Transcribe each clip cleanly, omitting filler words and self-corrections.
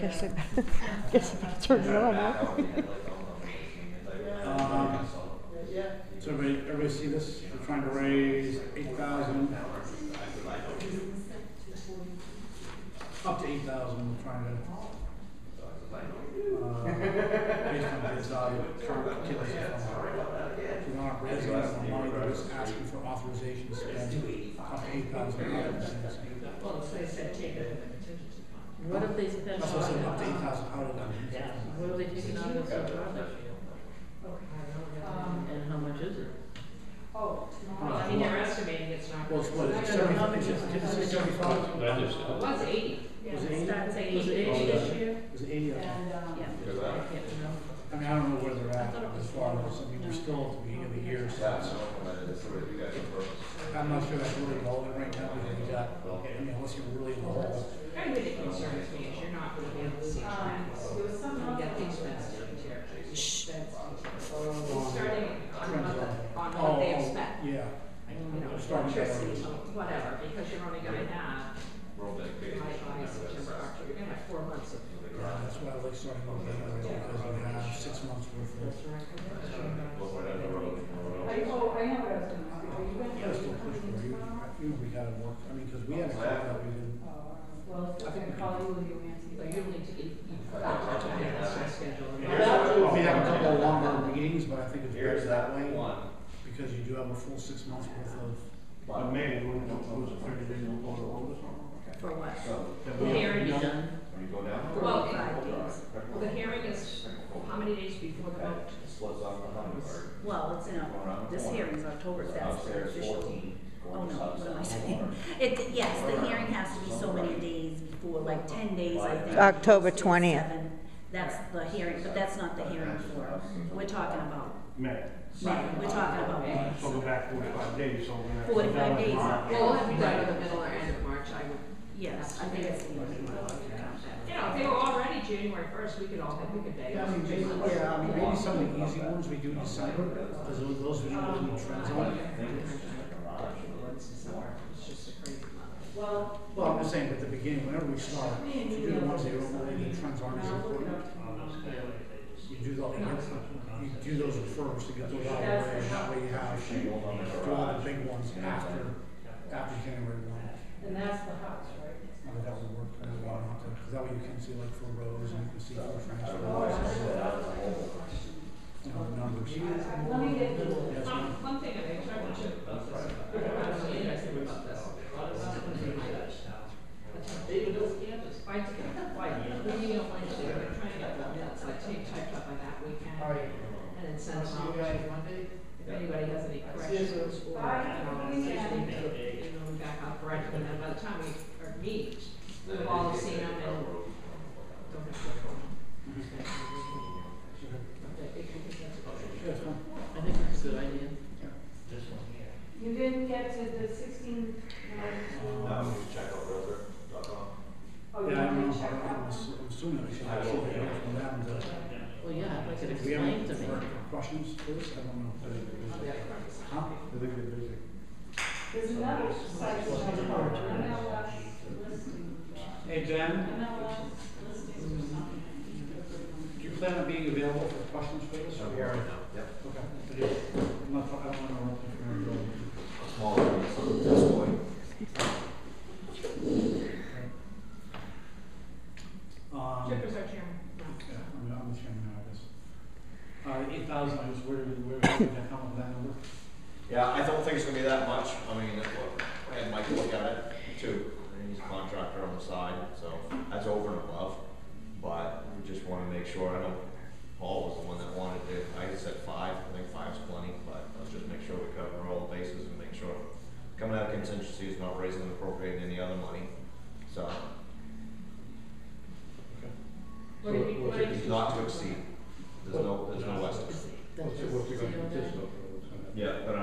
guess I better turn it on, huh? So everybody see this? We're trying to raise 8,000. Up to 8,000, we're trying to, based on this current activity. If we're not raising that money, we're just asking for authorization to spend up to 8,000. Well, so they said take it. What if they spend? That's what I said, up to 8,000 out of that. What are they taking out of this? And how much is it? I mean, they're estimating it's not. Well, it's what, is it 75? Is it 75? It was 80. Was it 80? Starts at 80 Was it 80 this year. Was it 80? Okay. Yeah. I mean, I don't know where they're at as far as, I mean, we're still at the beginning of the year, so I'm not sure that's really relevant right now, because we got, I mean, unless you're really in the hole. Everybody that concerns me is you're not going to be able to see trends. You get things messed up here. Starting on what they expect. Yeah. You know, electricity, whatever, because you're only going to have by September, October, you're going to have 4 months of. Yeah, that's why I like starting over there, because we have 6 months worth of. Yeah, Yeah, still push for you. We gotta work, I mean, because we had a couple that we didn't. well, I think we call you and you answer. But you need to get, schedule. We have a couple of longer meetings, but I think it's better that way, because you do have a full 6 months worth of. May, when it was 30 days before the vote. For what? The hearing is done. Well, the hearing is how many days before the vote? Well, it's in, this hearing is October, that's the official. Oh no, what am I saying? Yes, the hearing has to be so many days before, like 10 days, I think. October 6, 20th. 7. That's the hearing, but that's not the hearing for, we're talking about May. May, we're talking about May. So go back 45 days, so we're 45 days. Well, we'll have to be done in the middle or end of March, I would. Yes, I think it's the end of the month. You know, if they were already January 1st, we could all have a good day. Yeah, I mean, maybe, maybe some of the easy ones we do December, because those are usually trends on. It's just a crazy month. Well, I'm just saying at the beginning, whenever we start, if you do the ones that you don't really the trends aren't as important. You do those first to get those out of the way, and that way you have do all the big ones after January 1. And that's the house, right? That would work pretty well, because that way you can see like for rows and you can see for transfers. You know, the numbers. Let me get one thing I think I want you about this. I'm really interested about this. David, those campus fights again. Why? What do you don't want to do? They're trying to get the minutes like typed up by that weekend, and then send them out. If anybody has any corrections or back out correct, and then by the time we meet, we've all seen them and don't have to go home. I think it's a good idea. You didn't get to the 16. check out realtor.com. Oh, Yeah, I don't know, I'm assuming we should have something from them to. Well, yeah, I'd like it We have explained to me. questions for this? I don't know. Huh? There's another site called MLS listing. Hey, Ben, do you plan on being available for questions for this? Yep. Okay. I don't want to know if you're going to go. Small this point. Chip is our chairman. Yeah, I'm the chairman now, I guess. 8,000, I was where did that come up with that number? Yeah, I don't think it's going to be that much. I mean, I had Mike look at it too. He's a contractor on the side, so that's over and above. But we just want to make sure. I know Paul was the one that wanted to. I said 5. I think 5's plenty, but let's just make sure we cover all the bases and make sure coming out of contingency is not raising and appropriating any other money. So, not to exceed. There's no estimate. What's it going to consist of? Yeah, but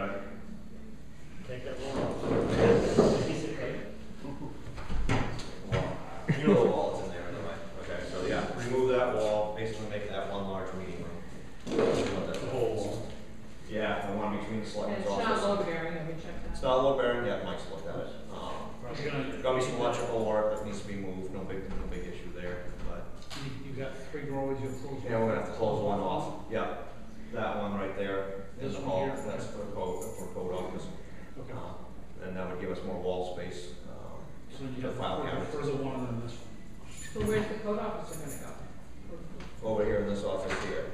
Take that one you know the wall is in there anyway. Okay, so yeah, remove that wall, basically make that one large meeting room. The whole wall. Yeah, the one between the And selectmen's it's not office. low bearing, have we checked that? It's not low bearing yet, Mike's looked at it. There's gonna be some electrical work that needs to be moved, no big issue there, but. always gonna close. Yeah, we're gonna have to close one off, yeah, that one right there in This the one hall, here? that's for code office. Okay. And that would give us more wall space, So you for have file cabinets. further one than this one. So where's the code officer gonna go? Over here in this office here,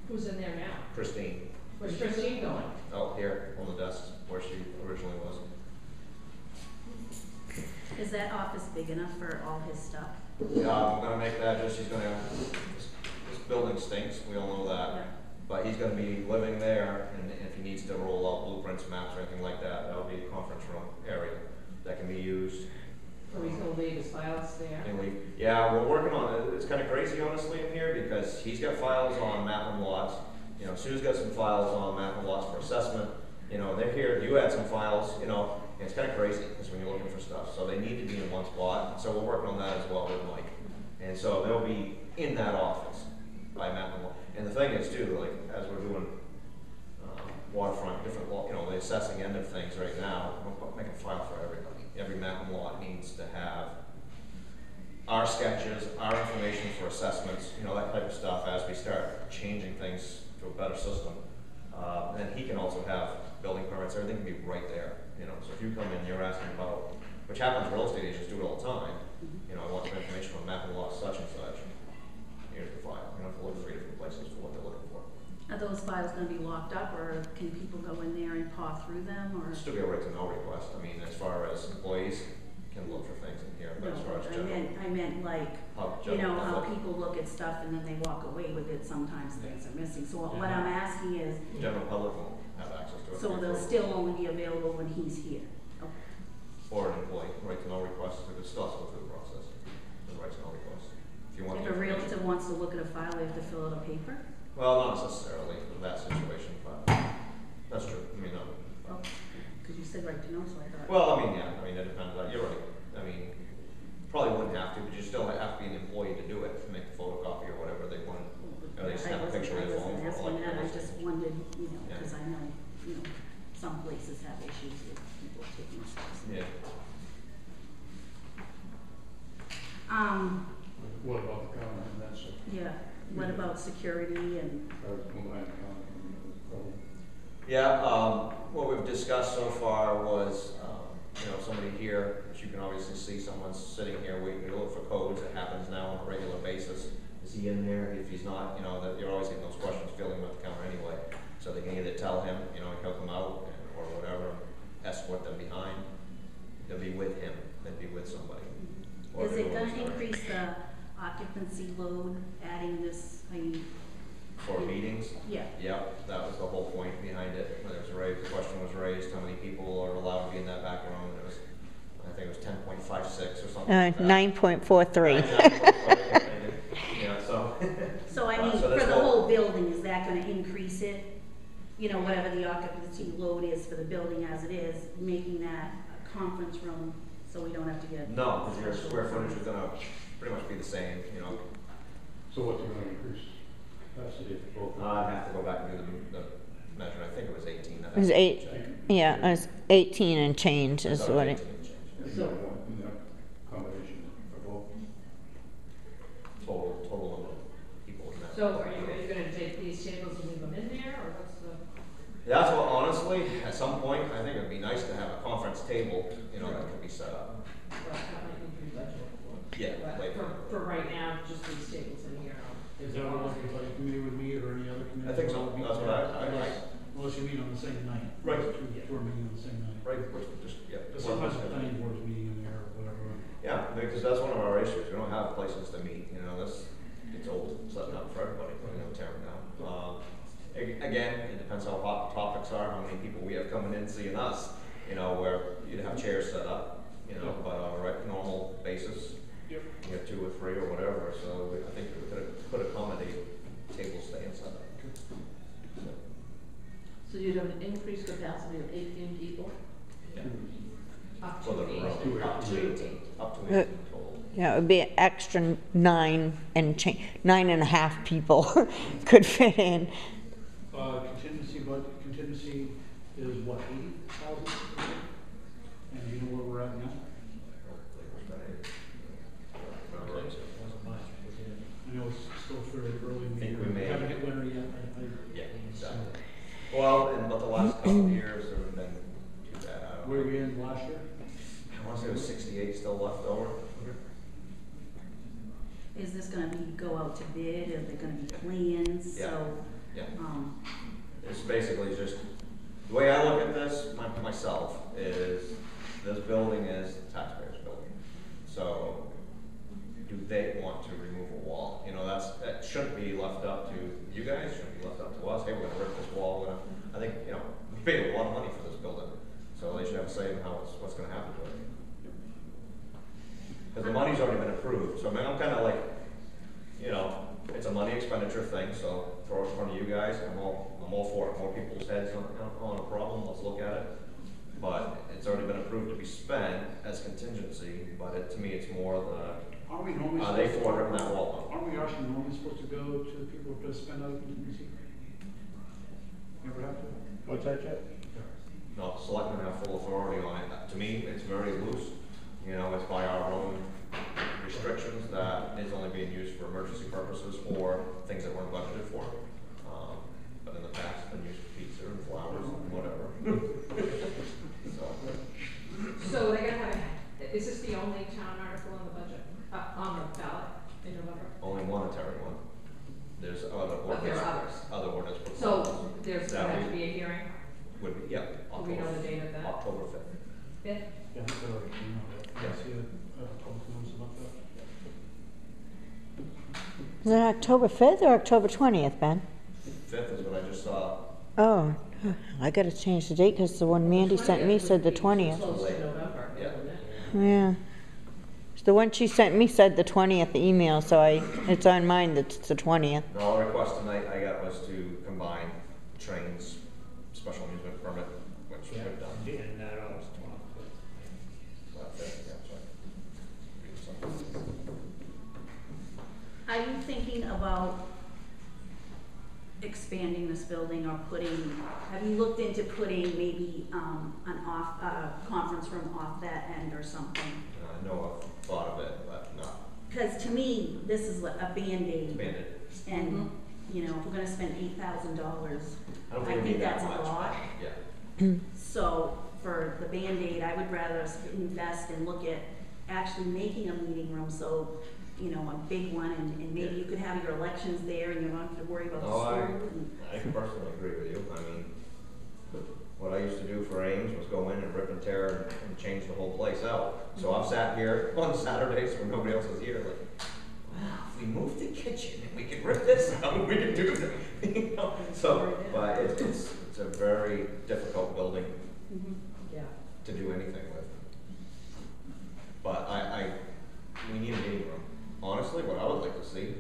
Who's in there now? Christine, Where's Christine going? out here on the desk where she originally was. Is that office big enough for all his stuff? Yeah, I'm gonna make that just, he's gonna, this building stinks, we all know Yeah. that. But he's gonna be living there, and if he needs to roll out blueprints, maps, or anything like that, that'll be a conference room area that can be used. So he's gonna leave his files there? And yeah, we're working on it, it's kinda crazy honestly in here, because he's got files on map and lots. You know, Sue's got some files on map and lots for assessment, you know, they're here, you had some files, you know, and it's kinda crazy, because when you're looking for stuff, so they need to be in one spot, so we're working on that as well with Mike. And so they'll be in that office by map and lot. And the thing is too, like, as we're doing, waterfront, different, you know, the assessing end of things right now, we're making a file for everybody. Every map and lot needs to have our sketches, our information for assessments, you know, that type of stuff as we start changing things to a better system. And he can also have building permits, everything can be right there, you know. So if you come in, you're asking about, which happens, real estate agents do it all the time, you know, I want some information on map and lot such and such. Here's the file, you don't have to look 3 different places for what they're looking for. Are those files gonna be locked up, or can people go in there and paw through them, or? Still be a right to know request, I mean, as far as employees can look for things in here, but as far as No, general. I meant like, you know, how people look at stuff and then they walk away with it, sometimes things are missing. So what I'm asking is, General public won't have access to it. so they'll still only be available when he's here? Okay. Or an employee, right to know request, it still has to go through the process, the right to know request. If you want If the a realtor information. wants to look at a file, they have to fill out a paper? Well, not necessarily in that situation, but that's true, I mean, no. Oh, because you said right to know, so I thought. Well, I mean, yeah, I mean, it depends, you're right, I mean, probably wouldn't have to, but you still have to be an employee to do it, to make the photocopy or whatever they want, or they snap a picture of their phone. I wasn't asking that, I just wondered, you know, Yeah. because I know, you know, some places have issues with people taking steps. Yeah. What about the county and that stuff? Yeah, what about security and, Yeah, what we've discussed so far was, you know, somebody here, which you can obviously see someone's sitting here waiting to look for codes, it happens now on a regular basis. Is he in there? If he's not, you know, that you're always getting those questions filling with the counter anyway. So they can either tell him, you know, he'll come out or whatever, escort them behind. They'll be with him, they'll be with somebody. Or is they it will gonna start. increase the occupancy load, adding this, I mean, For meetings? yeah. Yep, that was the whole point behind it. When it was raised, the question was raised, how many people are allowed to be in that back room? And it was, I think it was 10.56 or something like that. 9.43. Yeah, so. So I mean, So for that's the what- whole building, is that gonna increase it? You know, whatever the occupancy load is for the building as it is, making that a conference room, so we don't have to get. No, because your square footage is gonna pretty much be the same, you know. So what's it gonna increase? Capacity for both? I'd have to go back and do the measurement. I think it was 18. It was 8, yeah, it was 18 and change is what it, So. In that combination for both? Total number of people in that. So are you gonna take these tables and leave them in there, or what's the? That's what, honestly, at some point, I think it'd be nice to have a conference table, you know, that could be set up. Well, that might be pretty budget. Yeah, But later. for right now, just these tables in here. Is that what like the budget committee would meet or any other committee? I think so. That's what Unless you meet on the same night. Right. We're meeting on the same night. Right, which just, yeah. But sometimes the planning board's meeting in there or whatever. Yeah, because that's one of our issues. We don't have places to meet, you know, this, it's old, it's not for everybody, you know, tearing down. Again, it depends how hot the topics are, how many people we have coming in seeing us, you know, where you'd have chairs set up, you know, but on a normal basis, Yep. you have 2 or 3 or whatever, so I think we could accommodate tables staying set up. So you'd have an increased capacity of 18 people? Yeah. Up For to the 8. row. Up to 18. Up to 18 total. yeah, it would be an extra 9 and 9.5 people could fit in. Contingency is what, 80,000? And you know where we're at now? I know it's is this gonna be, go out to bid, are there gonna be plans, Yeah. so, Yeah. um, It's basically just, the way I look at this, myself, is this building is the taxpayers' building. So, do they want to remove a wall? You know, that shouldn't be left up to you guys, shouldn't be left up to us. Hey, we're gonna rip this wall, I think, you know, we paid a lot of money for this building, so they should have a say in what's gonna happen to it. Because the money's already been approved, so I mean, I'm kinda like, you know, it's a money expenditure thing, so throw it in front of you guys, I'm all for it. More people's heads on a problem, let's look at it. But it's already been approved to be spent as contingency, but to me, it's more Aren't we normally are they supposed for to, ripping that wall aren't we actually normally supposed to go to the people to spend out of contingency? Never have to? What's that, Chet? No, selectmen have full authority on it. To me, it's very loose. You know, it's by our own restrictions that is only being used for emergency purposes or things that weren't budgeted for. But in the past, it's been used for pizza and flowers and whatever. So they're gonna have, is this the only town article on the budget, on the ballot in November? Only monetary one. There's other But there ordinance. are others. Other ordinance proposals. So there's That gonna have we- to be a hearing, Would be, yeah. do we know the date of that? October 5th. Fifth? Yeah, I think I already emailed it. Yeah. I see a public notice about that. Is it October 5th or October 20th, Ben? 5th is what I just saw. Oh, I gotta change the date because the one Mandy sent me said the 20th. Close to November, Yeah. isn't it? Yeah. The one she sent me said the 20th email, so it's on mine that it's the 20th. And all the request tonight I got was to combine trains, special amusement permit, which we've done. And that was 12. That's it, yeah, so. are you thinking about expanding this building or have you looked into putting maybe, conference room off that end or something? I know I've thought of it, but not Cause to me, this is like a Band-Aid. expanded. And, you know, if we're gonna spend $8,000, I don't I think we think need that that's a much. lot. Yeah. So for the Band-Aid, I would rather us invest and look at actually making a meeting room, so, you know, a big one, and maybe you could have your elections there and you don't have to worry about the No, school. and- I personally agree with you. I mean, what I used to do for Ames was go in and rip and tear and change the whole place out. So I've sat here on Saturdays when nobody else is here, like, wow, if we moved the kitchen and we could rip this out, we could do that. You know? So, but it's a very difficult building Mhm. Yeah. to do anything with. But we need a meeting room. Honestly, what I would like to see,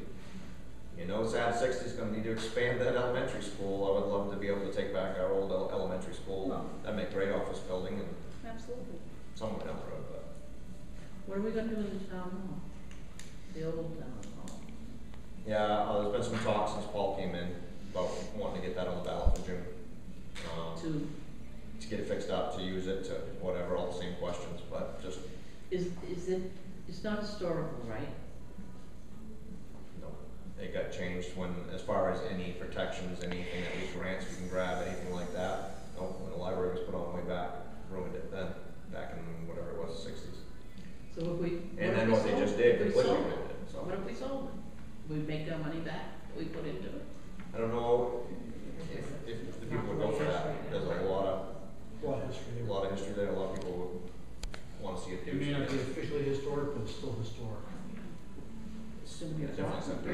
you know, Sad 60 is gonna need to expand that elementary school. I would love to be able to take back our old elementary school. That'd make a great office building and Absolutely. somewhere down the road, but. What are we gonna do in the town hall? The old town hall? Yeah, there's been some talk since Paul came in about wanting to get that on the ballot for June. To get it fixed up, to use it, to whatever, all the same questions, but just, It's not historical, right? no. It got changed when, as far as any protections, anything that we grants we can grab, anything like that. Nope, when the library was put on way back, ruined it then, back in whatever it was, the 60s. So if we. And then what they just did, completely ruined it, so. What if we sold it? We'd make our money back, we put into it. I don't know if the people would go for that. There's a lot of history there. history there, a lot of people would wanna see it It may not be used. officially historic, but it's still historic. It's definitely something.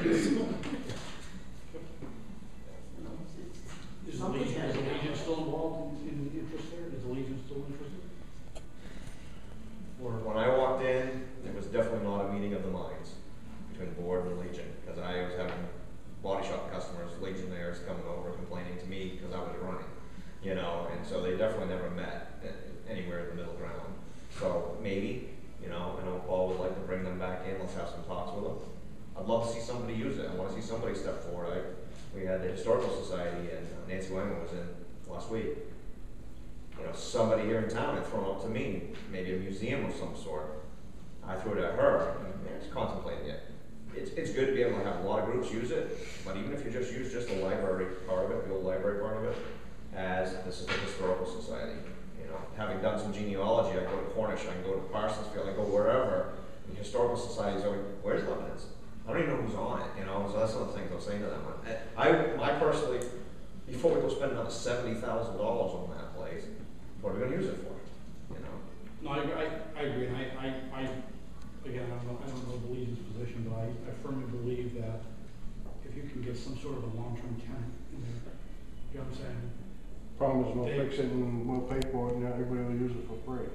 Is the Legion still involved in the interest there? Is the Legion still interested? Or, When I walked in, it was definitely not a meeting of the minds between the board and the Legion, because I was having body shop customers, Legionnaires coming over complaining to me because I was running, you know, and so they definitely never met anywhere in the middle ground. So maybe, you know, I know Paul would like to bring them back in, let's have some talks with them. I'd love to see somebody use it, I wanna see somebody step forward. We had the Historical Society and Nancy Wyman was in last week. You know, somebody here in town had thrown up to me, maybe a museum of some sort. I threw it at her, and it's contemplating it. It's good to be able to have a lot of groups use it, but even if you just use just the library part of it, the old library part of it, as this is the Historical Society. You know, having done some genealogy, I go to Cornish, I can go to Parsonsfield, I go wherever. The Historical Society is always, where's Lebanon's? I don't even know saying to them. I personally, before we go spend another $70,000 on that place, what are we gonna use it for, you know? No, I agree, and I, again, I don't know the Legion's position, but I firmly believe that if you can get some sort of a long-term tenant in there, you know what I'm saying? Problem is, we'll fix it and we'll pay for it, and everybody will use it for free.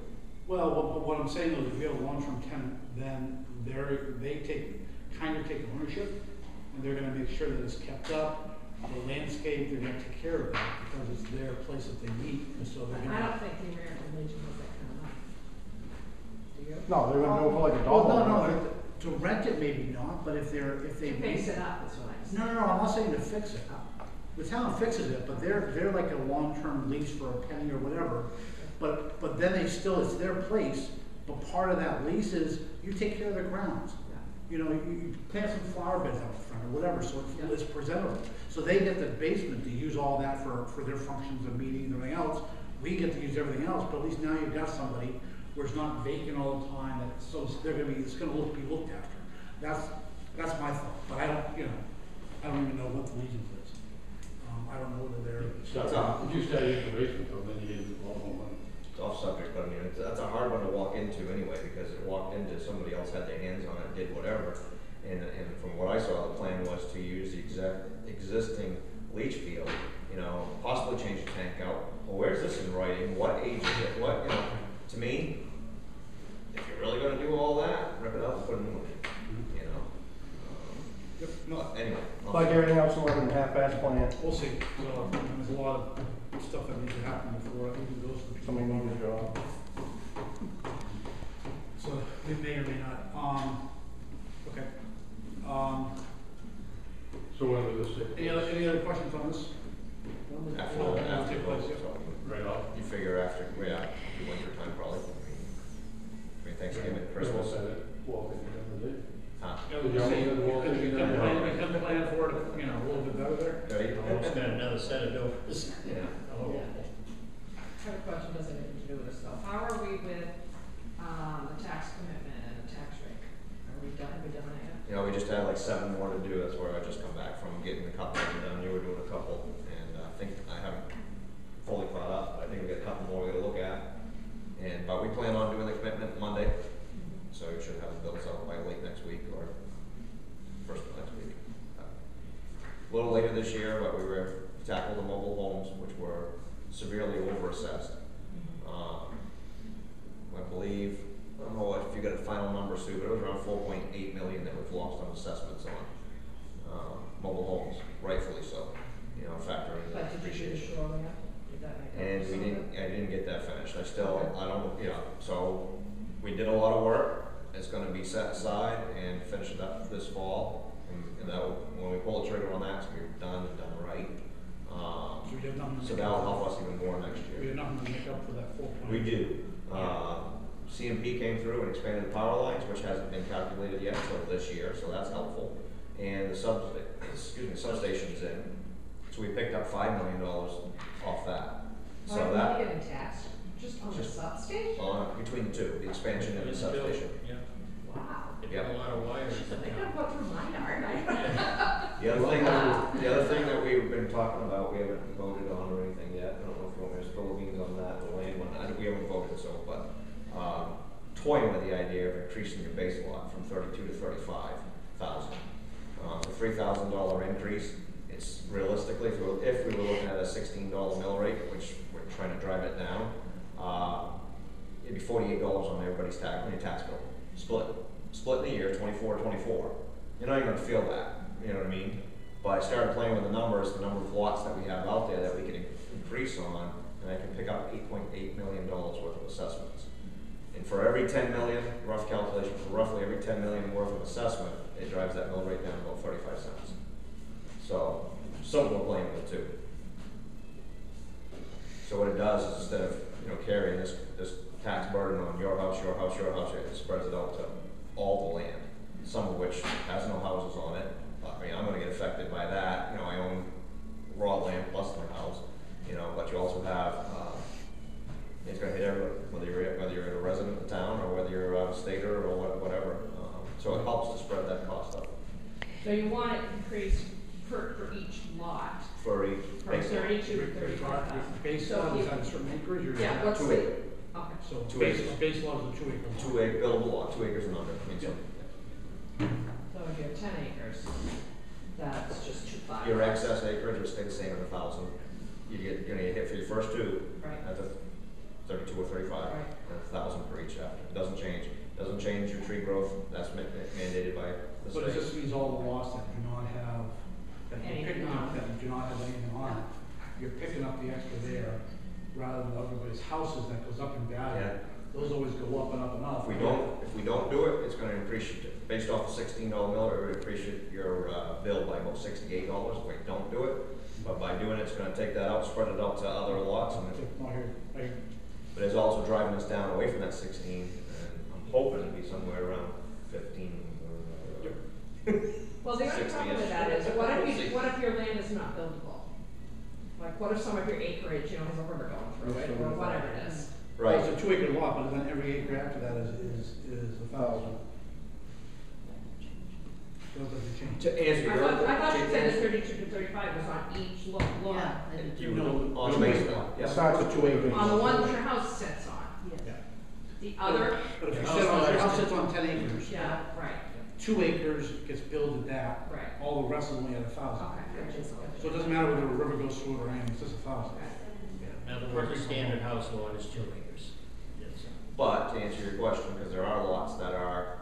Well, what I'm saying is, if you have a long-term tenant, then they kind of take ownership, and they're gonna make sure that it's kept up, the landscape, they're gonna take care of that, because it's their place that they meet, and so they're I gonna. don't think the American Legion has that kind of money. Do you? No, they're gonna do it for like $1. Well, no, to rent it maybe not, but if they. To fix it up, is what I'm saying. No, I'm not saying to fix it. The town fixes it, but they're like a long-term lease for a penny or whatever. But then it's their place, but part of that lease is you take care of the grounds. You know, you plant some flower beds out front or whatever, so it's presentable. So they get the basement to use all that for their functions and meetings and everything else. We get to use everything else, but at least now you've got somebody where it's not vacant all the time, so it's gonna be looked after. That's my thought, but I don't even know what the Legion's is. I don't know whether they're. If you stay in the basement, though, then you get a lot more money. It's off subject, but I mean, that's a hard one to walk into anyway, because it walked into, somebody else had their hands on it, did whatever. And from what I saw, the plan was to use the existing leach field, you know, possibly change the tank out. Well, where's this in writing? What age is it? What, you know, to me, if you're really gonna do all that, rip it out and put a new one in, you know? Yep, no, Anyway. Like everything else, we're in a half-ass plan. we'll see. So, there's a lot of stuff that needs to happen before it even goes to the. Somebody needs a job. So we may or may not. Okay. So when will this take? Any other questions on this? After, Yeah. Right off. you figure after, winter time probably. I mean, Thanksgiving, Christmas. Walk in the other day. Huh? Yeah, we can see, we can plan for it, you know, a little bit better there. Ready? Almost got another set of doors. Yeah. Oh. I have a question, doesn't have anything to do with this though. How are we with, the tax commitment and the tax rate? Have we done that yet? You know, we just had like 7 more to do. That's where I just come back from getting a couple of them done. You were doing a couple, and I think I haven't fully caught up. I think we got a couple more we got to look at. But we plan on doing the commitment Monday, so we should have the bills out by late next week or first of next week. A little later this year, but we tackled the mobile homes, which were severely overassessed. I believe, I don't know if you got a final number, Sue, but it was around 4.8 million that we've lost on assessments on mobile homes, rightfully so. You know, factoring in the But did you do the depreciation. shoreline? Did that make up And for we some of it? I didn't get that finished. So we did a lot of work. It's gonna be set aside and finish it up this fall. And that when we pull the trigger on that, it's gonna be done and done right. So we have nothing. So that'll help us even more next We year. have nothing to make up for that 4.8. We do. CMP came through and expanded the power lines, which hasn't been calculated yet until this year, so that's helpful. And the substation's in. So we picked up $5 million off that. So Why are that, we getting taxed? Just on the Just substation? between the two, the expansion and the substation. Yeah, Wow. they got a lot of wires. They could have put through my yard. The other thing that we've been talking about, we haven't voted on or anything yet. I don't know if you want me to spill the beans on that, the land one. We haven't voted, so, but, toying with the idea of increasing your base lot from 32 to 35,000. The $3,000 increase, it's realistically, if we were looking at a $16 mill rate, which we're trying to drive it down, it'd be $48 on everybody's tax bill. Split in a year, 24. You're not even gonna feel that, you know what I mean? But I started playing with the number of lots that we have out there that we can increase on, and I can pick up $8.8 million worth of assessments. And for every 10 million, rough calculation, for roughly every 10 million worth of assessment, it drives that mill rate down about 35 cents. So, something we're playing with too. So what it does is instead of, carrying this tax burden on your house, it spreads it out to all the land, some of which has no houses on it. I mean, I'm gonna get affected by that. I own raw land plus my house, but you also have, it's gonna hit everybody, whether you're a resident of the town or whether you're a stater or whatever. So it helps to spread that cost out. So you want it increased 32 to 35,000. Base So lot you- is at a certain acreage, or? Yeah, what's Two the, acre. okay. So 2 base, acres. base lot is a 2 acre lot. 2 acre buildable lot, 2 acres and under, I mean, so. So if you have 10 acres, that's just 2.5. Your excess acreage will stay the same at 1,000. You're gonna get hit for your first two Right. at the 32 or 35, Right. and 1,000 for each after. Doesn't change. Doesn't change your tree growth. That's mandated by the But it state. just means all the lots that do not have, that you're Anything picking on up, it. that do not have anything on it, you're picking up the extra there, rather than everybody's houses that goes up in value. Yeah. Those always go up and up and up. If we don't do it, it's gonna increase your, based off the $16 mill, it would increase your bill by about $68 if we don't do it. But by doing it, it's gonna take that out, spread it out to other lots, and No, here, right. but it's also driving us down away from that 16, and I'm hoping to be somewhere around 15. Well, the only 60-ish. problem with that is, what if your land is not buildable? Like, what if some of your acreage, you know, has a river going through it, or whatever it is? Well, Right. it's a 2 acre lot, but then every acre after that is 1,000. So it doesn't change. To answer your I thought you to said the answer- 32 to 35 was on each lot. Yeah. You No, on the two base acre. lot, It yeah. starts at 2 acres. On the one that your house sits on. Yeah. The other, But if you sit on, your house sits on 10 acres, yeah, right, 2 acres gets billed at that. right. All the rest is only at 1,000. Okay. So it doesn't matter whether a river goes through it or anything, it's just 1,000. Now, the working standard house lot is 2 acres. Yes. But to answer your question, because there are lots that are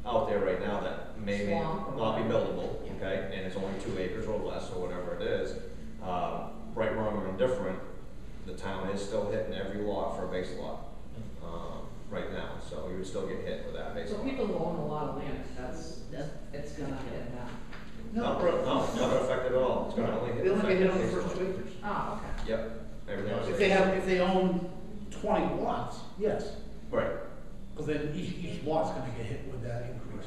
out there right now that may Swamp. not be buildable, okay, and it's only 2 acres or less or whatever it is. Right, wrong, or indifferent, the town is still hitting every lot for a base lot, right now, so you would still get hit with that base So lot. people who own a lot of land, it's gonna hit them. No, it's not gonna affect it at all, it's gonna only hit. They only get hit on the base first lot. 2 acres. Oh, okay. Yep, everything else. If they own 20 lots, yes, Right, because then each lot's gonna get hit with that increase.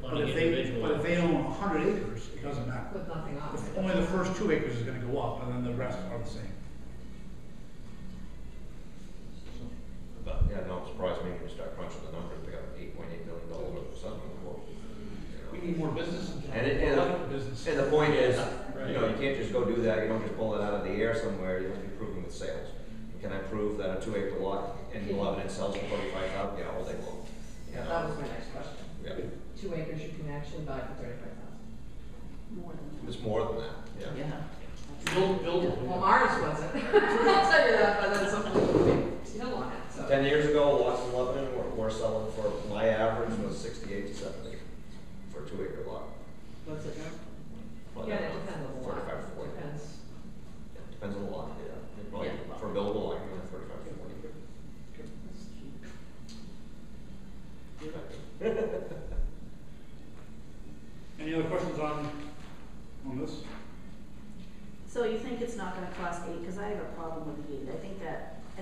But 20 if they, individual. but if they own 100 acres, it doesn't matter. With nothing on it. Only the first 2 acres is gonna go up, and then the rest are the same. but, yeah, no, it surprised me when you start crunching the numbers, we got $8.8 million worth of something, well, We need more business in town. And it- More electric business. And the point is, Right. you know, you can't just go do that, you don't just pull it out of the air somewhere, you have to be proving with sales. Can I prove that a 2 acre lot in Lebanon sells for 45,000? Yeah, all day long. You Yeah, know? that was my next question. Yeah, 2 acres you can actually buy for 35,000. More than it's more than that, yeah. that. Yeah. Buildable. Well, ours wasn't. I'll tell you that, but then something with a big hill on it, so. 10 years ago, lots in Lebanon were selling for, my average was 68 to 70 for a 2 acre lot. What's it now? Well, Yeah, it depends on the lot. 35 to 40. Depends. Yeah, depends on the lot, yeah. It probably- Yeah. For a buildable lot, you're 35 to 40. Any other questions on this? So you think it's not gonna cost 8, because I have a problem with the 8, I think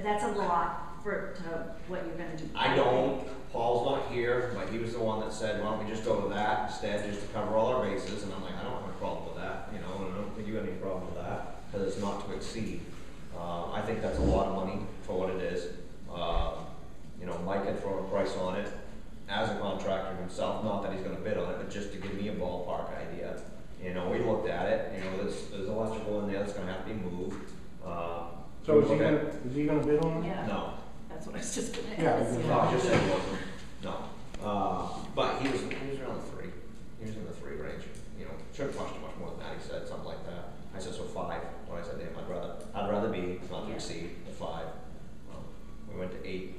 that's a lot for, what you're gonna do. I don't, Paul's not here, but he was the one that said, why don't we just go to that instead, just to cover all our bases, and I'm like, I don't have a problem with that, you know, and I don't think you have any problem with that, because it's not to exceed. I think that's a lot of money for what it is. You know, Mike had thrown a price on it as a contractor himself, not that he's gonna bid on it, but just to give me a ballpark idea. You know, we looked at it, you know, there's electrical in there that's gonna have to be moved. So is we he looked gonna, is he gonna bid on it? Yeah, No, that's what I was just gonna Yeah, ask. we no, I just said he wasn't, no. But he was around the 3, he was in the 3 range, you know, shouldn't cost too much more than that, he said, something like that. I said, so 5, when I said to him, I'd rather be, not to Yeah. exceed, the 5. We went to 8.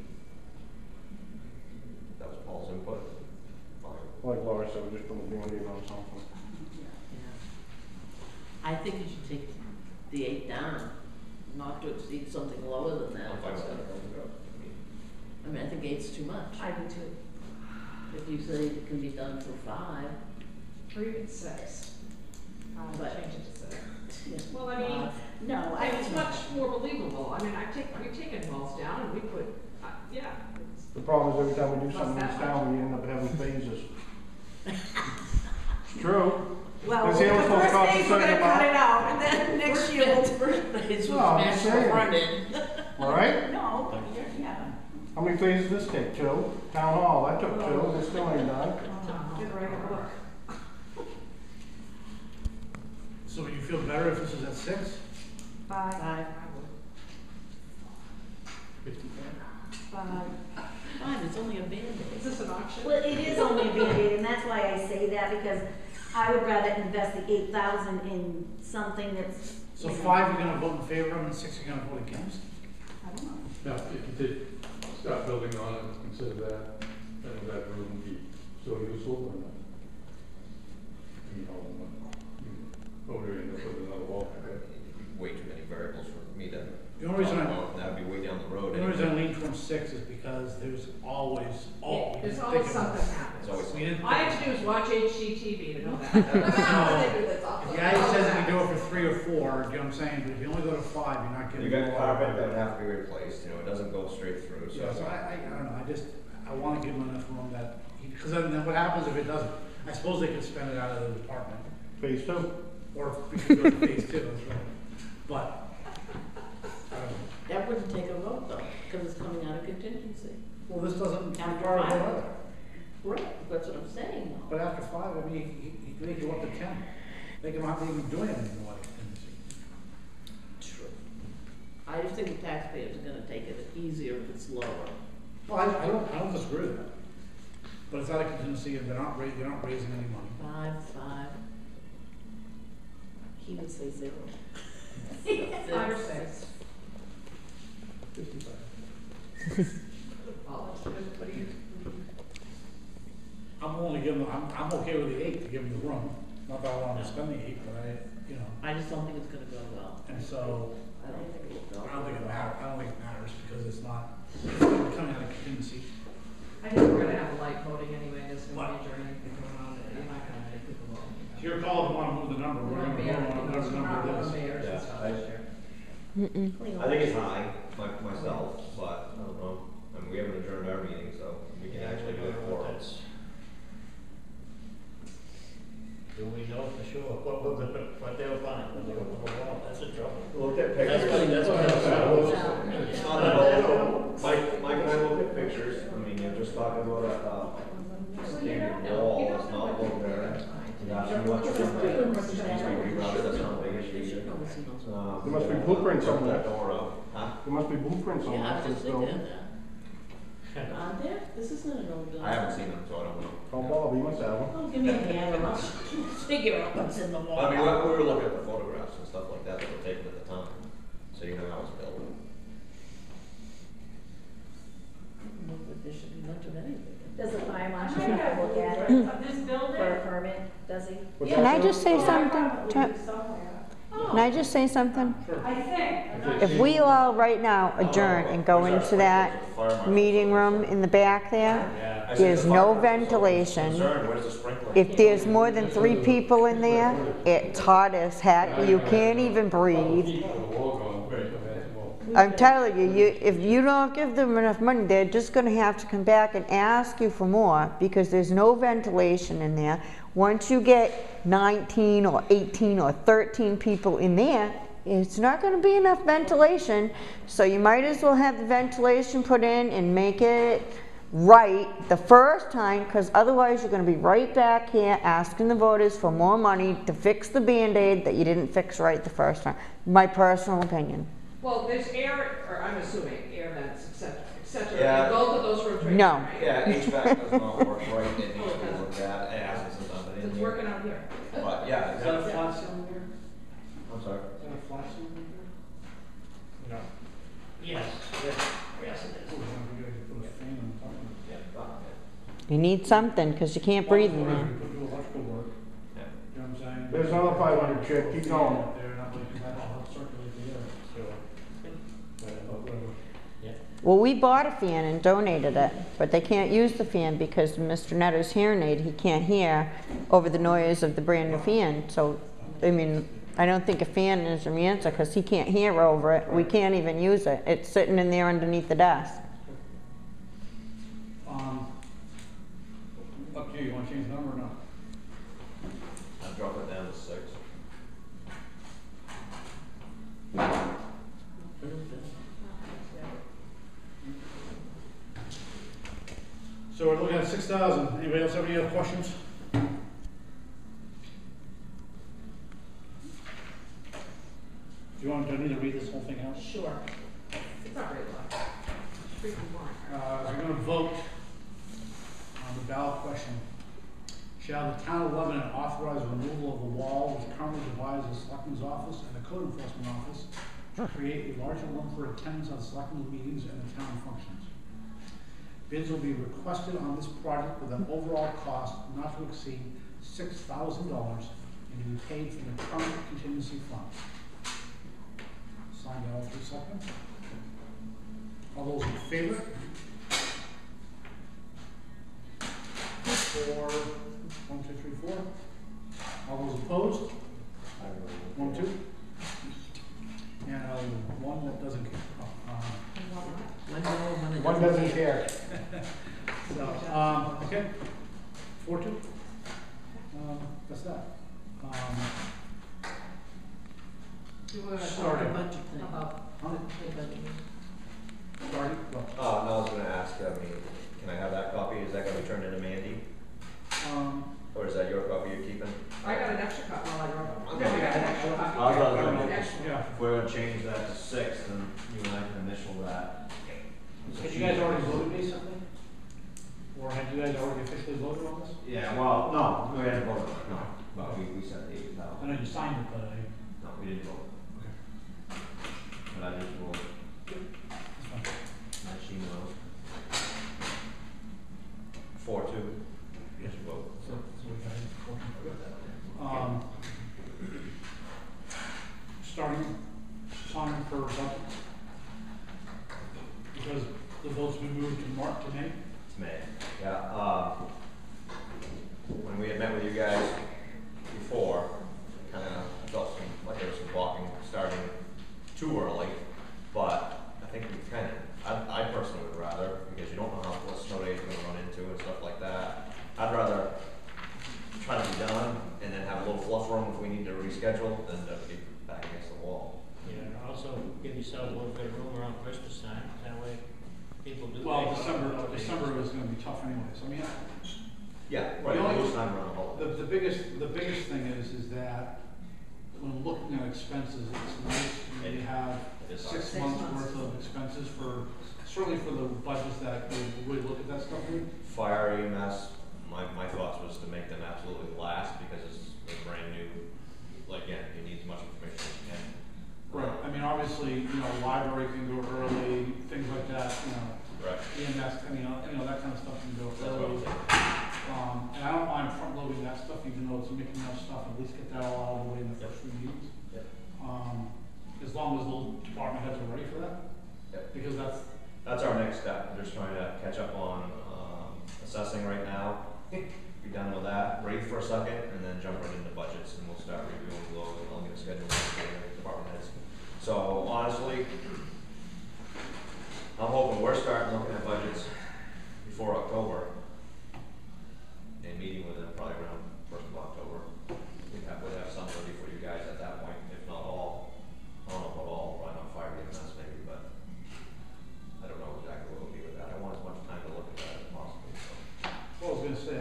That was Paul's input, 5. Like Laura said, we just put a Band-Aid on something. I think you should take the 8 down, not to exceed something lower than that. I'm fine with that. I mean, I think 8's too much. I do too. If you say it can be done for 5, Or even 6. But- Change it to 6. yeah. Well, I mean, No, I it's don't. much more believable. I mean, we've taken wells down and we put, yeah. The problem is every time we do something in this town, we end up having phases. It's true. Well, Is the he ever supposed to first cost a phase, we're gonna certain cut amount? it out, and then next year we'll. First phase was No, I'm smashed just the saying. front end. All right? No, yeah. How many phases does this take? 2? Town hall, that took 2, it still ain't done. Get the right book. So you feel better if this is at 6? 5. Five. 5. Fine, it's only a Band-Aid. Is this an auction? Well, it is only a Band-Aid, and that's why I say that, because I would rather invest the 8,000 in something that's, So you know, 5 you're gonna vote in favor of and 6 you're gonna vote against? I don't know. Now, if you did start building on it, consider that, then would that room be still useful or not? You know, or we end up with another wall, okay? Way too many variables for me to. The only reason That'd be way down the road. The only reason I lean towards 6 is because there's always, There's always something It's happens. always. We didn't All I think have to do is watch HGTV to know that. No. That's all. If the guy says he can do it for 3 or 4, you know what I'm saying, but if you only go to 5, you're not getting. You got carpet that would have to be replaced, you know, it doesn't go straight through, so. Yeah, so I don't know, I wanna give him enough room that, because then what happens if it doesn't? I suppose they could spend it out of the department, Phase 2. or we could go to phase 2, that's right. But, I don't know. That wouldn't take a vote though, because it's coming out of contingency. Well, this doesn't After require a vote 5. either. Right, that's what I'm saying though. But after 5, I mean, they can go up to 10. They don't have to even do anything like contingency. True. I just think the taxpayers are gonna take it easier if it's lower. Well, I don't disagree with that. But it's out of contingency and you're not raising any money. 5, 5. He would say 0. 5 or 6. 55. Well, what do you? I'm okay with the 8 to give them the room. Not that I want to spend the 8, but I just don't think it's gonna go well. and so I don't think it will go. I don't think it matters because it's not coming out of contingency. I think we're gonna have a light voting anyway, there's no major anything going on, you're not gonna make people vote. It's your call if you want to move the number. We're going to vote on whatever number it is. Mayors and stuff this year. I think it's high, myself, but I don't know, I mean, we haven't adjourned our meeting, so we can actually do it for us. Do we know for sure what they'll find when they open the wall? That's a trouble. Look at That's pictures. what I'm saying. It's not at all, Mike and I look at pictures, I mean, you're just talking about a standard wall, it's not look there. That's much different, it needs to be rerouted, that's not a big issue. There must be blueprints on that that. door up, huh? There must be blueprints on Yeah, I that. was just thinking that. Aren't there? This isn't an old building. I haven't seen them, so I don't know. Call Bob, he must have them. Oh, give me a hand and I'll figure out what's in the wall. I mean, we were looking at the photographs and stuff like that that were taken at the time, so you know how it's built. There should be much of anything. Does the fire marshal have to look at it This building? for a permit, does he? What's Can that, I sir? just say something? Can I just say something? I think. If we all right now adjourn and go into that meeting room in the back there, there's no ventilation. Where's the sprinkler? If there's more than 3 people in there, it's hot as heck. You can't even breathe. The wall going, right, so that's the wall. I'm telling you, if you don't give them enough money, they're just gonna have to come back and ask you for more because there's no ventilation in there. Once you get 19 or 18 or 13 people in there, it's not gonna be enough ventilation. So you might as well have the ventilation put in and make it right the first time, because otherwise you're gonna be right back here asking the voters for more money to fix the Band-Aid that you didn't fix right the first time. My personal opinion. Well, there's air, or I'm assuming air vents, et cetera, Yeah. in both of those rooms right No. now, right? Yeah, HVAC does not work right, it needs to be looked at, it hasn't since I've been in It's here. working out here. But, yeah, Is that a exactly. flat ceiling here? I'm sorry. Is that a flat ceiling here? No. Yes, yes, yes it Oh, is. we gotta put a fan on top of it. You need something, because you can't breathe in there. We could do electrical work, Yeah. you know what I'm saying? There's another 500, Chip, keep going. They're not like that, I'll help circulate the air, so. But whatever. Well, we bought a fan and donated it, but they can't use the fan because Mr. Netter's hearing aid, he can't hear over the noise of the brand new fan. So, I mean, I don't think a fan is an answer because he can't hear over it. We can't even use it. It's sitting in there underneath the desk. Up to you, you wanna change the number or not? I'll drop it down to 6. So we're looking at 6,000. Anybody else have any other questions? Do you going to need to read this whole thing out? Sure. It's not very long. It's freaking long. We're gonna vote on the ballot question. Shall the town of Lebanon authorize removal of the wall which currently divides the Selectmen's office and the Code Enforcement office to create a larger room for attendance of Selectmen's meetings and the town functions? Bids will be requested on this project with an overall cost not to exceed $6,000 and to be paid from the current contingency fund. Signed by all 3 selectmen. All those in favor? 4, 1, 2, 3, 4. All those opposed? 1, 2. And 1 that doesn't care. One doesn't care. So, okay. 4, 2. That's that. You were Sorry. talking about budget thing. About Huh? the budget. Sorry. What? No, I was gonna ask, can I have that copy? Is that gonna be turned into Mandy? Or is that your copy you're keeping? I got an extra copy. Well, I wrote it. Okay. No, I got an extra copy. I was I gonna- wrote an extra. Yeah. If we're gonna change that to 6, then you and I can initial that. Had you guys already voted basically? Or had you guys already officially voted on this? Yeah, well, no, we hadn't voted, no, but we said 8 now. I know you signed it, but I. No, we didn't vote. Okay. But I just will, That's fine. let she know. 4-2. Yes, you vote. So we got it. Starting time for budget. Because the votes been moved to May. It's May, yeah, when we had met with you guys before, kinda felt like there was some blocking starting too early, but I think we I personally would rather, because you don't know what snow days you're gonna run into and stuff like that. I'd rather try to be done and then have a little fluff room if we need to reschedule than to be back against the wall. Yeah, and also give yourself a little bit of room around Christmas time, that way people do. Well, make December is gonna be tough anyways. I mean, Yeah, The right, only- most time around the holidays. the biggest thing is that when looking at expenses, it's nice when you have It is 6 hard. months worth of expenses for, certainly for the budgets that we look at that stuff in. Fire EMS, my thoughts was to make them absolutely last because it's brand new. Like, again, you need as much information as you can. Right, I mean, obviously, library can go early, things like that, Right. EMS, that kind of stuff can go That's what early. I'm saying. And I don't mind front loading that stuff, even though it's making enough stuff, at least get that all out of the way in the first few meetings. Yep. As long as the department heads are ready for that, Yep. because That's our next step. We're just trying to catch up on assessing right now. Be done with that, breathe for a second, and then jump right into budgets, and we'll start reviewing those, and I'll get a schedule for the department heads. So honestly, I'm hoping we're starting looking at budgets before October, and meeting with them probably around 1st of October. We'd have some ready for you guys at that point, if not all. I don't know about all, probably not fire EMS maybe, but I don't know exactly what we'll be with that. I want as much time to look at that as possible, so. Well, I was gonna say,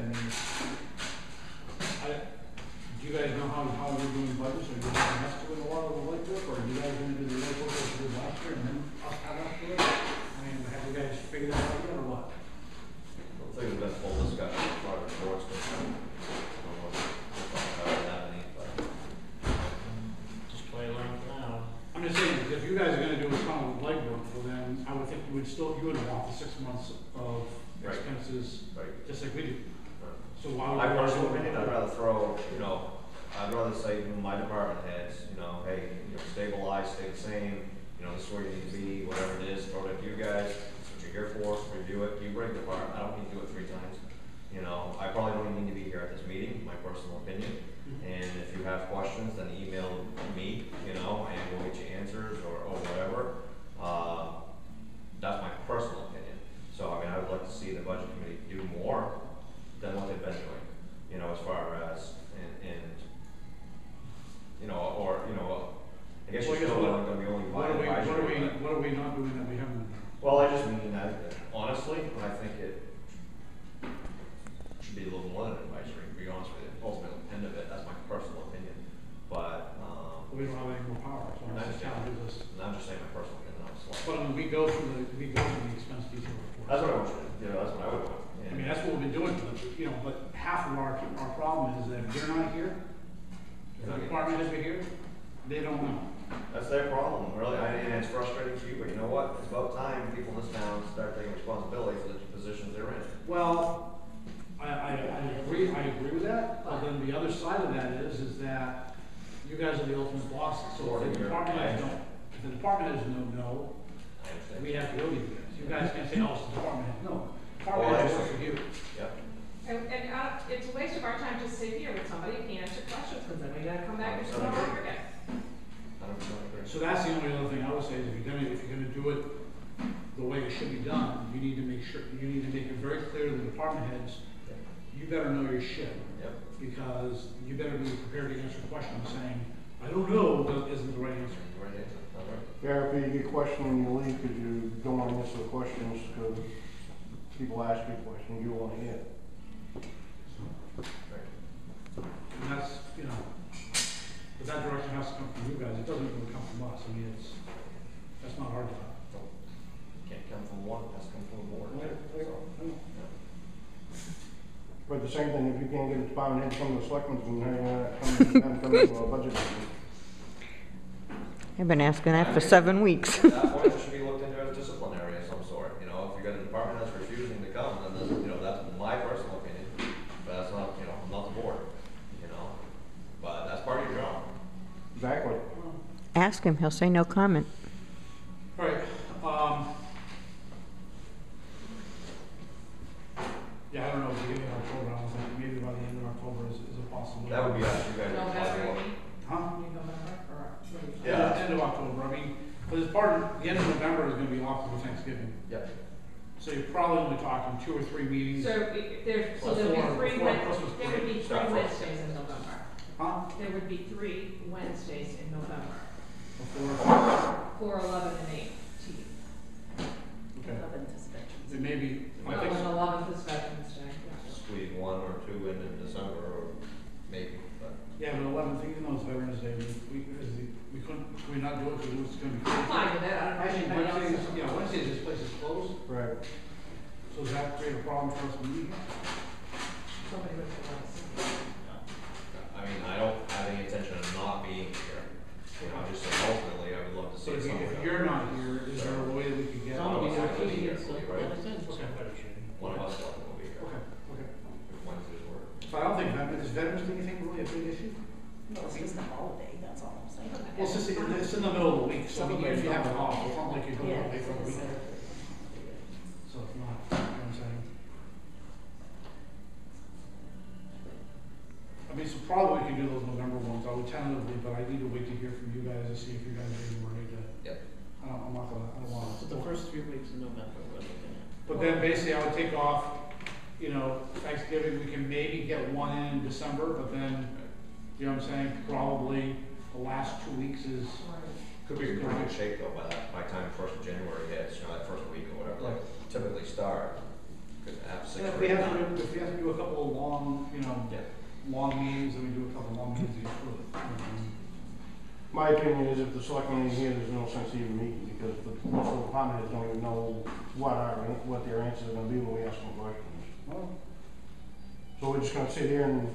do you guys know how we're doing budgets, or do you have us doing a lot of the legwork, or are you guys gonna do the legwork that you did last year, and then us add up to it? I mean, have you guys figured that out yet, or what? I think we've been full discussion as far as the board's concerned. I don't know if we'll talk about it that many, but. Just play along for now. I'm just saying, because if you guys are gonna do a ton of legwork, well then, I would think you would want the 6 months of Right. expenses, Right. just like we do. So why would? My personal opinion, I'd rather throw, I'd rather say to my department heads, hey, stabilize, stay the same, this is where you need to be, whatever it is, throw it to you guys, that's what you're here for, review it, you break the part, I don't need to do it 3 times. I probably don't even need to be here at this meeting, my personal opinion, and if you have questions, then email me, and we'll get you answers or whatever. That's my personal opinion. So, I would like to see the budget committee do more than what they've been doing, as far as, I guess you're still going to be only What are advisory. we not doing that we haven't done? Well, I just mean that, honestly, I think it should be a little more than advisory, to be honest with you. Ultimately, end of it, that's my personal opinion. But, We don't have any more power, so I it's just understand. how not here, if the department heads are here, they don't know. That's their problem, really, and it's frustrating for you, but you know what? It's about time people in this town start taking responsibility for the positions they're in. Well, I agree with that, but then the other side of that is that you guys are the ultimate bosses, so if the department heads don't, if the department heads don't know, we have to go to you guys. You guys can't say, oh, it's the department head, no, department heads work for you. Yep. And it's a waste of our time to sit here with somebody who can't answer questions, because then we gotta come back and start over again. So that's the only other thing I would say is if you're gonna do it the way it should be done, you need to make it very clear to the department heads, you better know your shit. Yep. Because you better be prepared to answer questions saying, I don't know, isn't the right answer. Right answer, not right. Yeah, if you get questioned and you leave because you don't want to answer the questions, because people ask you questions you don't want to hear. And that's, you know, but that direction has to come from you guys, it doesn't really come from us, I mean, that's not our job. Can't come from one, it has to come from the board. But the same thing, if you can't get a department head from the selectmen, come to a budget meeting. I've been asking that for 7 weeks. At that point, it should be looked into as disciplinary of some sort, you know, if you got a department that's refusing to come, then there's, you know, that's my personal opinion, but that's not, you know, I'm not the board, you know, but that's part of your job. Exactly. Ask him, he'll say no comment. All right, yeah, I don't know, beginning of October, I was thinking maybe by the end of October is a possibility. That would be us, you guys. November, Huh? November, or? Yeah. End of October, I mean, but as part of, the end of November is gonna be off for Thanksgiving. Yep. So you're probably only talking 2 or 3 meetings. So there'll be three Christmas there would be break. three Wednesdays in November. Huh? There would be 3 Wednesdays in November, Before, 4, 11, and 18. okay. 11th is Veterans. It may be, I Oh, think, and 11th is Veterans Day. Squeeze 1 or 2 in December, or maybe, but. yeah, but 11th, even though it's Veterans Day, we couldn't, could we not do it because it was gonna be. I'm fine with that, I don't know. Actually, if anybody else Wednesdays, is- yeah, Wednesdays, this place is closed, Right. so does that create a problem for us meeting here? Somebody would have us. I mean, I don't have any intention of not being here, you know, just ultimately, I would love to So see something. if you're not here, is there a way that we could get? One of us will be here, Okay. right? Okay. One of us will be here. Okay. If Wednesdays work. So I don't think, is Veterans Day anything really a big issue? No, it's just a holiday, that's all I'm saying. Well, it's just, it's in the middle of the week, so I mean, if you have it off, it's not like you're going Yeah, away for a week. So it's not, you know what I'm saying? I mean, so probably we can do those November ones, I would tentatively, but I need to wait to hear from you guys to see if you guys are even ready to. Yep. I'm not gonna, I don't wanna. So the first 3 weeks in November, we're looking at. But then basically I would take off, you know, Thanksgiving, we can maybe get one in December, but then, you know what I'm saying, probably the last 2 weeks is. Could be in pretty good shape though by the time 1st of January hits, you know, that first week or whatever, like typically start. Could have 6 If or we 8 have to, times. if we have to do a couple of long, you know, Yeah. long meetings, then we do a couple of long meetings each week. My opinion is if the selectmen ain't here, there's no sense even meeting, because most of the department heads don't even know what their answers are gonna be when we ask them questions. Well, So we're just gonna sit here and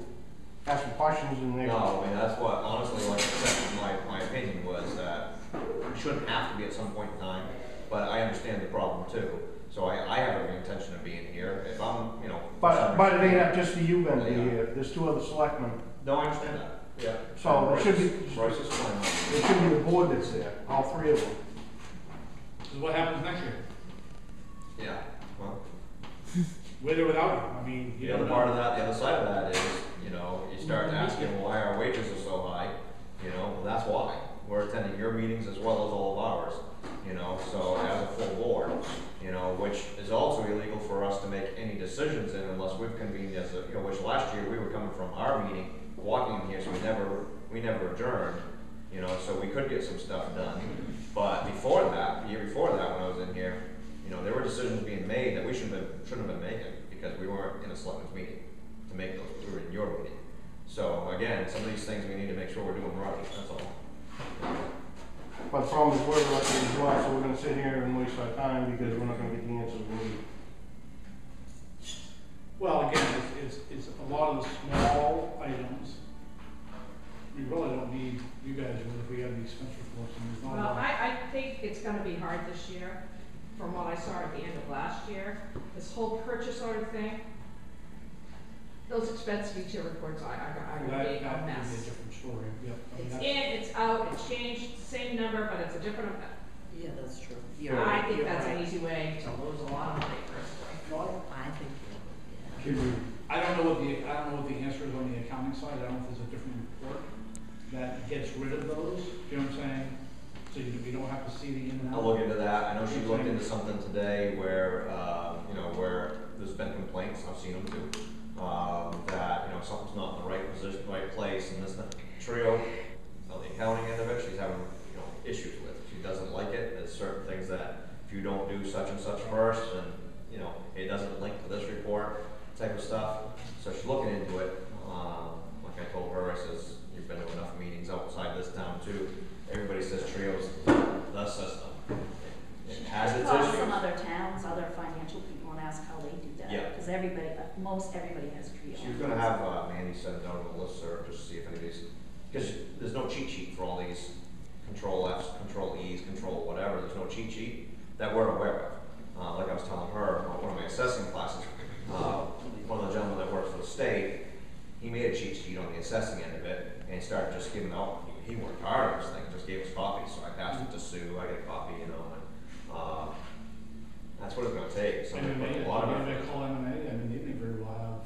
ask them questions and they. No, I mean, that's what, honestly, like I said, my opinion was that it shouldn't have to be at some point in time, but I understand the problem too. So I have every intention of being here, if I'm, you know. But it ain't not just the you gonna be here, there's 2 other selectmen. No, I understand that, yeah. So it should be, Bryce is fine. it should be the board that's there, all 3 of them. this is what happens next year, Yeah, well, with or without you, I mean, you the don't other know. part of that, the other side of that is, you know, you start asking why our wages are so high, you know, well, that's why. We're attending your meetings as well as all of ours, you know, so as a full board, you know, which is also illegal for us to make any decisions in unless we've convened as a, you know, which last year we were coming from our meeting, walking in here, so we never adjourned, you know, so we could get some stuff done. But before that, the year before that, when I was in here, you know, there were decisions being made that we shouldn't have been making because we weren't in a selectmen's meeting to make those, we were in your meeting. So again, some of these things we need to make sure we're doing right, that's all. But the problem is we're elected as well, so we're gonna sit here and waste our time because we're not gonna get the answers we need. Well, again, it's a lot of the small items don't need you guys with if we have the expense reports and there's not. Well, I think it's gonna be hard this year, from what I saw at the end of last year. This whole purchase order thing, those expense detail reports are gonna be a That would be a mess. different story, yep. I mean, It's that's- in, it's out, it's changed, same number, but it's a different, Yeah, that's true. I think that's an easy way to lose a lot of money personally. I think, yeah. Can we- I don't know what the answer is on the accounting side, I don't know if there's a different report that gets rid of those, you know what I'm saying? So we don't have to see the in and out. I'll look into that. I know she looked into something today where, where there's been complaints, I've seen them too, that, something's not in the right position, right place, and this trio, on the accounting end of it, she's having, issues with. She doesn't like it. There's certain things that if you don't do such and such first, then, it doesn't link to this report type of stuff. So she's looking into it. Like I told her, I says, you've been to enough meetings outside this town too. Everybody says Trio's the system. It has its Call issues. some other towns, other financial people and ask how they do that. Yeah. Because most everybody has Trio. She was gonna have Mandy send it out on the listserv just to see if anybody's, because there's no cheat sheet for all these Control Fs, Control Es, Control whatever. There's no cheat sheet that we're aware of. Like I was telling her, one of my assessing classes, one of the gentlemen that works for the state, he made a cheat sheet on the assessing end of it and started just giving out. He worked hard on this thing, just gave us copies, so I passed it to Sue. I get a copy, and that's what it's gonna take. So MMA, a lot of they effort. call MMA, I mean, they may very well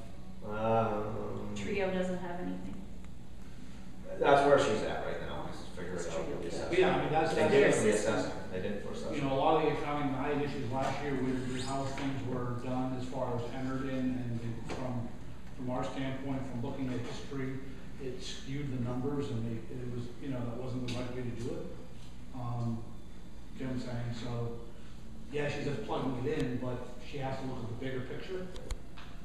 Trio doesn't have anything. That's where she's at right now. Just figure it out. with the have. assessing. Yeah, I mean, that's. They did it for the assessing. They did it for assessing. A lot of the accounting, I had issues last year with how things were done as far as entered in, and from our standpoint, from looking at history, it skewed the numbers, and it was, that wasn't the right way to do it. You know what I'm saying? So, yeah, she's just plugging it in, but she has to look at the bigger picture.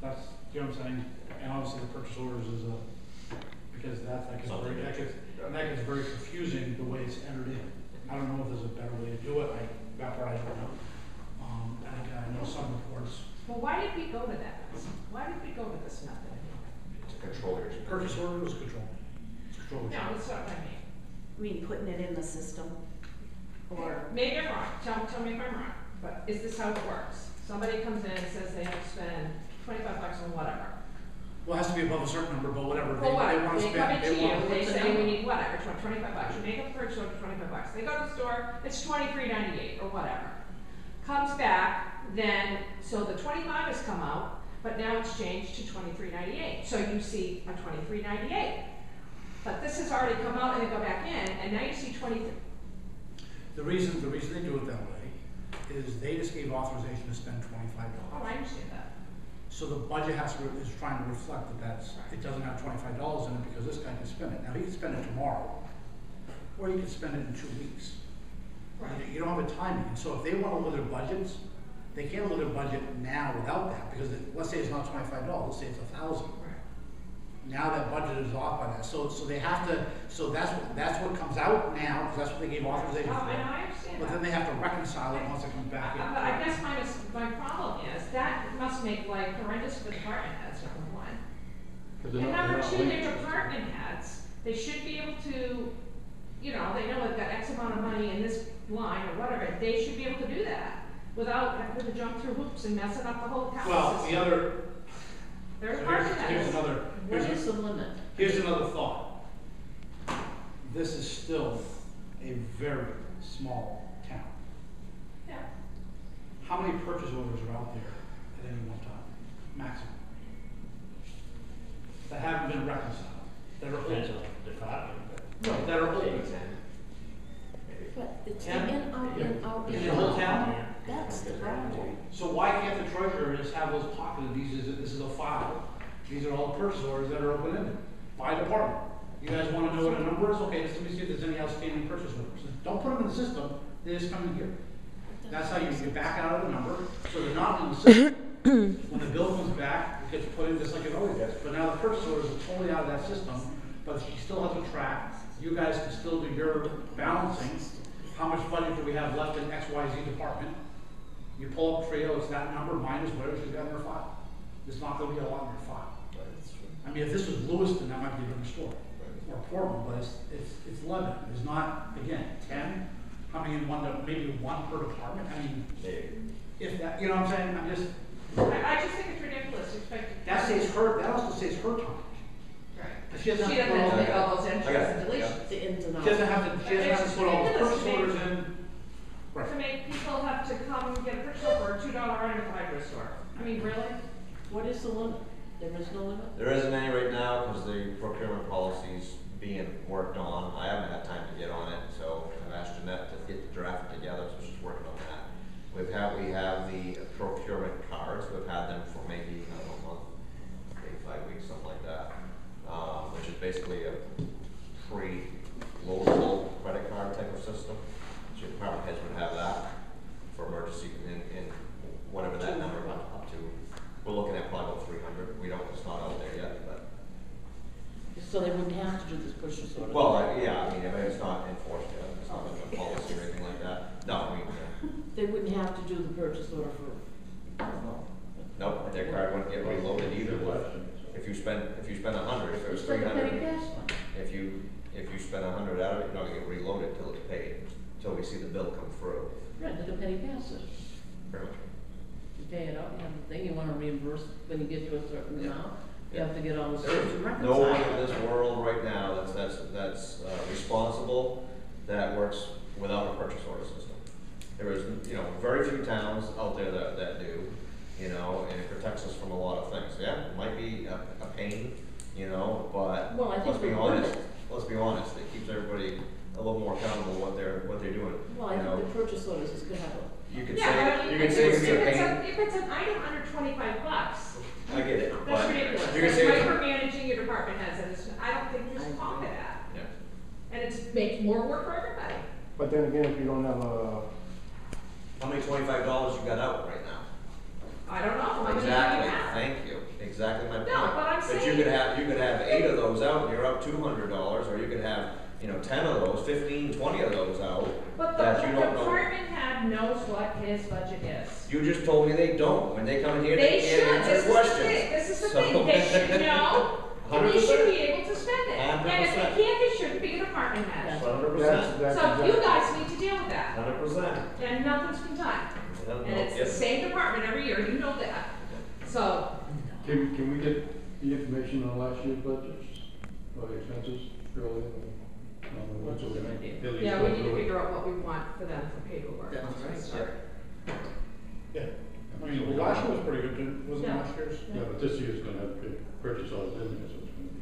That's, you know what I'm saying? And obviously the purchase orders is because that gets very confusing the way it's entered in. I don't know if there's a better way to do it. That part I don't know. I know some reports. Well, why did we go to that? Why did we go to this method? To control your Purchase order was control. It's control. No, that's not what I mean. I mean, putting it in the system, or, Maybe I'm wrong, tell me if I'm wrong, but is this how it works? Somebody comes in and says they have to spend $25 on whatever. Well, it has to be above a certain number, but whatever. Well, what, They want to they spend. come into you, want- they say we need whatever, $25, you make up the purchase order for $25. They go to the store, it's $23.98 or whatever. Comes back, then, so the 25 has come out, but now it's changed to $23.98. So you see a $23.98. But this has already come out and they go back in, and now you see 23. The reason they do it that way is they just gave authorization to spend $25. Oh, I understand that. So the budget is trying to reflect it doesn't have $25 in it because this guy can spend it. Now, he can spend it tomorrow, or he can spend it in 2 weeks. Right. You don't have a timing. And so if they want to look at their budgets, they can't look at a budget now without that, because let's say it's not $25, let's say it's $1,000. Now that budget is off by that, so they have to, so that's what comes out now, because that's what they gave authorization Oh, for. I know, I understand But that. then they have to reconcile it once it comes back in. But I guess my problem is, that must make life horrendous for department heads, number one. 'Cause they're And not- number they're not two, linked. their department heads, they should be able to, they know they've got X amount of money in this line or whatever, they should be able to do that without having to jump through hoops and messing up the whole account Well, system. the other, They're so department here's heads. another, What is the limit? here's another thought. This is still a very small town. Yeah. How many purchase orders are out there at any one time, maximum? That haven't been reconciled, that are Depends open. on the department, but. No, that are open. but it's the Yeah. in, out, in, out, In in, the whole out. town? That's the problem. So why can't the treasurer just have those pocketed, this is a file, these are all the purchase orders that are open ended, by department. You guys wanna know what a number is? Okay, let me see if there's any outstanding purchase orders. Don't put them in the system, they just come in here. That's how you get back out of the number, so they're not in the system. When the bill comes back, it gets put in just like it always gets, but now the purchase orders are totally out of that system, but she still has a track, you guys can still do your balancing. How much budget do we have left in XYZ department? You pull up Trio, it's that number minus whatever she's got in her file. There's not gonna be a lot in her file. I mean, if this was Lewiston, that might be a different story, or Portland, but it's Lebanon. There's not, again, 10 coming in maybe one per department. I mean, if that, you know what I'm saying? I just think it's ridiculous to expect. That also saves her time. Right. She doesn't She have to doesn't put all have to make the, all those entries and deletions. The ins and she outs. doesn't have to put all the purchase orders in. Right. To make people have to come and get a purchase order for a $2 item at the hardware store. I mean, really? What is the limit? There is no limit? There isn't any right now because the procurement policy's being worked on. I haven't had time to get on it, so I've asked Jeanette to get the draft together, so she's working on that. We have the procurement cards. We've had them for maybe, I don't know, a month, maybe 5 weeks, something like that, which is basically a pre-loadable credit card type of system. So your department heads would have that for emergency in whatever that number went up to. We're looking at probably about 300. It's not out there yet, but. So they wouldn't have to do this purchase order? Well, yeah, I mean, it's not enforced yet. It's not a policy or anything like that. No, I mean, They wouldn't have to do the purchase order for, no, their card wouldn't get reloaded either. If you spend 100, if it was it's like a petty 300, cash fund. if you spend 100 out of it, you're not gonna get reloaded till it's paid, till we see the bill come through. Right, like a petty cash fund. Pretty much. You pay it out, you have the thing, you wanna reimburse when you get to a certain Yeah. amount, you have to get all the There's certain records. no one in this world right now that's responsible that works without a purchase order system. There is, very few towns out there that do, and it protects us from a lot of things. Yeah, it might be a pain, but Well, I think let's be we're honest. good. Let's be honest. It keeps everybody a little more accountable what they're doing. Well, I think the purchase orders is gonna have You could Yeah, say but you could say if it's a it's pain. if it's an item under $25, I get it, that's but ridiculous. you can That's say it's, micromanaging your department heads, and I don't think there's a talk of that. yeah. And it makes more work for everybody. But then again, if you don't have a, How many $25 you got out right now? I don't know, how many do you Exactly. have? Thank you. Exactly my point. No, but I'm But saying- you could have 8 of those out and you're up $200, or you could have 10 of those, 15, 20 of those out But that the you don't know. department head knows what his budget is. You just told me they don't. When they come in here, They they should, can't this answer is the questions. thing, this is the So- thing, they should know, and they should be able to spend it. And if 100%. they can't, they shouldn't be a department head. 100%. that's So you exactly. guys need to deal with that, 100%. and nothing's been done. And it's the same department every year, you know that. So, Can we get the information on last year's budgets, or the expenses, really? That's a good idea. At least yeah, we go need to through it. figure out what we want for them for paperwork. That's once we right. start. Yeah. I mean, last year was pretty good too, wasn't Yeah. last year's? Yeah, but this year's gonna have big purchase orders in there, so it's gonna be.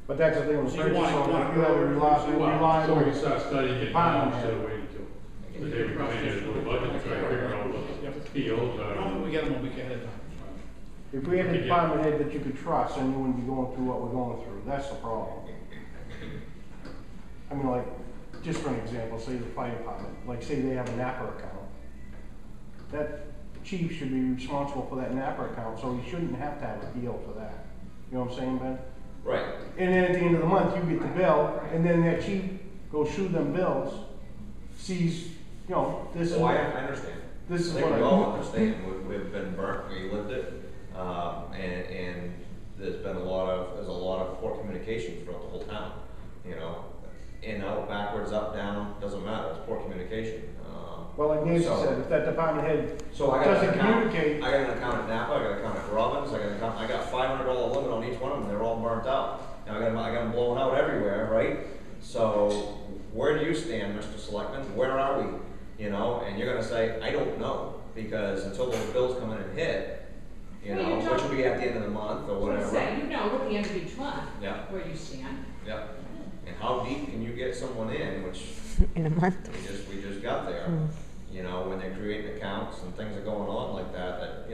But that's the thing with So you purchase want- you order, want you have a So we reliable, can start studying it now Department instead head. of waiting till the day we come in here with the budget to try to figure out what the POs are. Normally we get them a week ahead of time. if we had a department head that you could trust, then you wouldn't be going through what we're going through, that's the problem. I mean, like, just for an example, say the fire department, like, say they have a NAPR account. That chief should be responsible for that NAPR account, so he shouldn't have to have a PO for that. You know what I'm saying, Ben? Right. And then at the end of the month, you get the bill, and then that chief goes through them bills, sees, this is, So I understand. this is I think what we I all do. understand. We've been burnt. We lived it. And there's been a lot of poor communication throughout the whole town, in, out, backwards, up, down, doesn't matter, it's poor communication. Well, like Nancy So- said, if that department head So I got doesn't an account, communicate, I got an account at Napa, I got an account at Robbins, I got $500 limit on each one of them, they're all burnt out. Now I got them blown out everywhere, right? So where do you stand, Mr. Selectman? Where are we? And you're gonna say, I don't know, because until those bills come in and hit, Well, you which don't- will be at the end of the month or So to whatever. say, you know at the end of each month Yeah, where you stand. yeah. And how deep can you get someone in, which In a month. we just got there. When they're creating accounts and things are going on like that,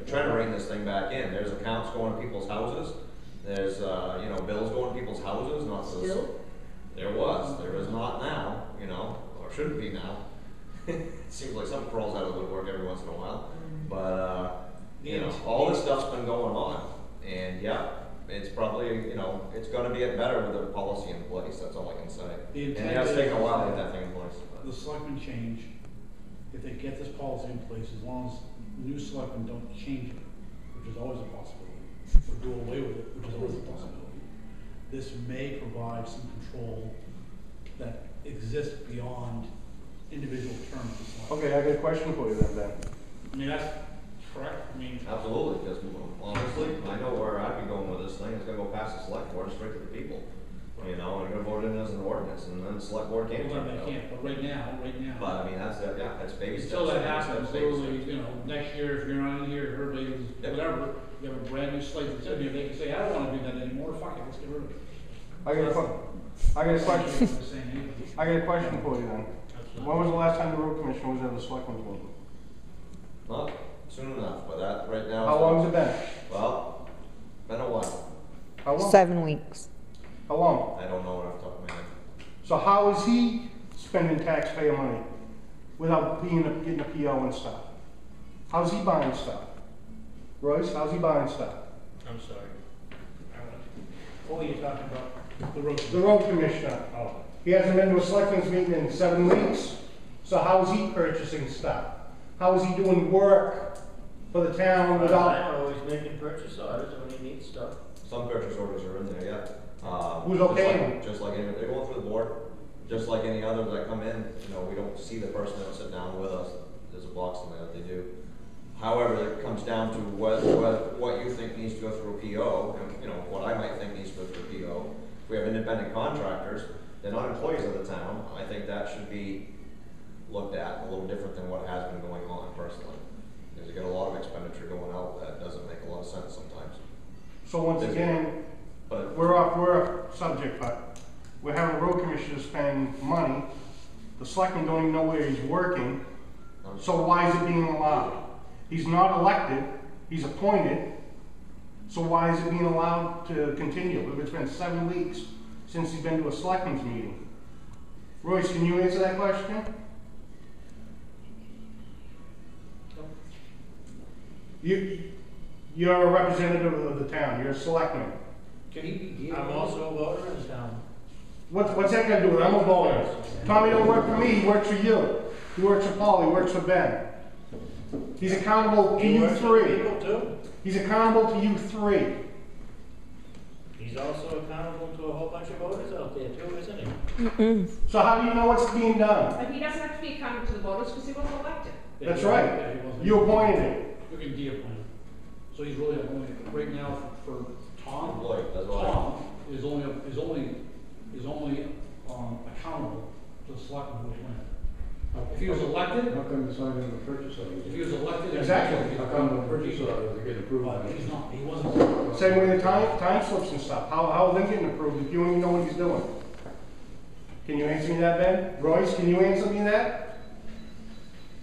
trying to rein this thing back in. There's accounts going to people's houses. There's, bills going to people's houses, not to the. Still? There was, there is not now, or shouldn't be now. It seems like something crawls out of the woodwork every once in a while. But, all this stuff's been going on. And yeah, it's probably, it's gonna get better with a policy in place, that's all I can say. The And intent it's is- taken a while to get that thing in place. The selectmen change, if they get this policy in place, as long as new selectmen don't change it, which is always a possibility, or do away with it, which is always a possibility. this may provide some control that exists beyond individual terms of select. Okay, I got a question for you then, Ben. I mean, that's correct, I mean. Absolutely, because honestly, I know where I'd be going with this thing, it's gonna go past the select board, straight to the people. You know, and they're gonna vote it in as an ordinance, and then the select board can't. Well, they can't, but right now. But I mean, that's, yeah, that's baby steps. Until that baby happens, steps, baby literally, steps. you know, next year, if you're not in here, everybody is, Yep. whatever, you have a brand new slate that's in here, they can say, I don't wanna do that anymore, fuck it, let's get rid of it. I got a question. I got a question. I'm not saying anything. I got a question for you then. When was the last time the road commissioner was at the selectmen's meeting? Not soon enough, but that, right now. How long has it been? Well, been a while. How long? 7 weeks. How long? I don't know off the top of my head. So how is he spending taxpayer money without getting a PO and stuff? How's he buying stuff? Royce, how's he buying stuff? I'm sorry. What were you talking about? The road commissioner. Oh, He hasn't been to a selectmen's meeting in 7 weeks. So how is he purchasing stuff? How is he doing work for the town I without? know he's making purchase orders when he needs stuff. Some purchase orders are in there, yeah. Who's okay? Just like any, they're going through the board, just like any other that come in, you know, we don't see the person that will sit down with us. There's a box in there that they do. However, it comes down to what you think needs to go through a PO, and, you know, what I might think needs to go through a PO. If we have independent contractors, they're not employees of the town, I think that should be looked at a little different than what has been going on personally. Because you get a lot of expenditure going out that doesn't make a lot of sense sometimes. So once again, But we're off subject, but we're having a road commissioner spend money. The selectmen don't even know where he's working. So why is it being allowed? He's not elected, he's appointed. So why is it being allowed to continue? If it's been 7 weeks since he's been to a selectmen's meeting. Royce, can you answer that question? You're a representative of the town, you're a selectman. Can he be? I'm also a voter in town. What's that got to do with it? I'm a voter. Tommy don't work for me, he works for you. He works for Paul, he works for Ben. He's accountable to He you works for three. people too. He's accountable to you three. He's also accountable to a whole bunch of voters out there too, isn't he? So how do you know what's being done? But he doesn't have to be accountable to the voters because he wasn't elected. That's right. You appointed him. You can de-appoint him. So he's really appointed, right now for Tom. Employee, that's all. Tom is only accountable to the selectmen who appointed him. If he was elected, How come it's not in the purchase order? if he was elected. Exactly. How come the purchase order is getting approved? But he's not, he wasn't. Same way the time slips and stuff. How are they getting approved if you don't even know what he's doing? Can you answer me that, Ben? Royce, can you answer me that?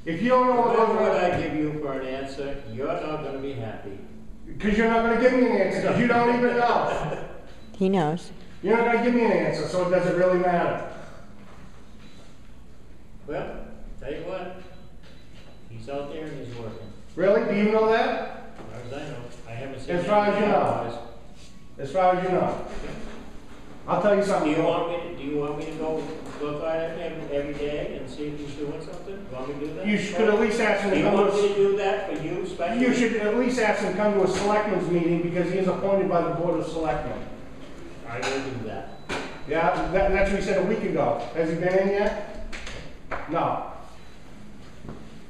If you don't know Whatever what I give you for an answer, you're not gonna be happy. because you're not going to give me an answer because you don't even know. He knows. You're not going to give me an answer, so it doesn't really matter. Well, tell you what, he's out there and he's working. Really? Do you know that? As far as I know, I haven't seen. As far as you any know. otherwise. As far as you know. I'll tell you Do something. you want me to go look at him every day and see if he's doing something? You want me to do that? You should at least ask him Do to you come want me to to do that for you especially? you should at least ask him to come to a selectmen's meeting because he is appointed by the Board of Selectmen. I will do that. Yeah, that's what he said a week ago. Has he been in yet? No.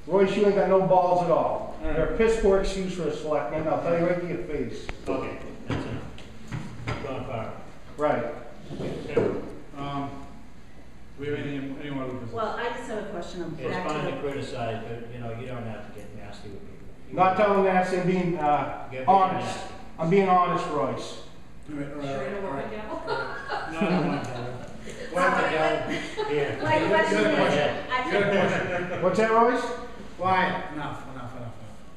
Royce, you ain't got no balls at all. You're a piss poor excuse for a selectman, I'll tell you right to your face. Okay, that's enough. Gone far. Right. Do we have any more business? Well, I just have a question on It's back fine to to criticize, but you know, you don't have to get nasty with people. Not telling that, I'm being honest. I'm being honest, Royce. All right, all right, Sure, all you don't right. want to gavel? No, Here. my question You got a is, question. I You got a think, question? What's that, Royce? Quiet. Enough.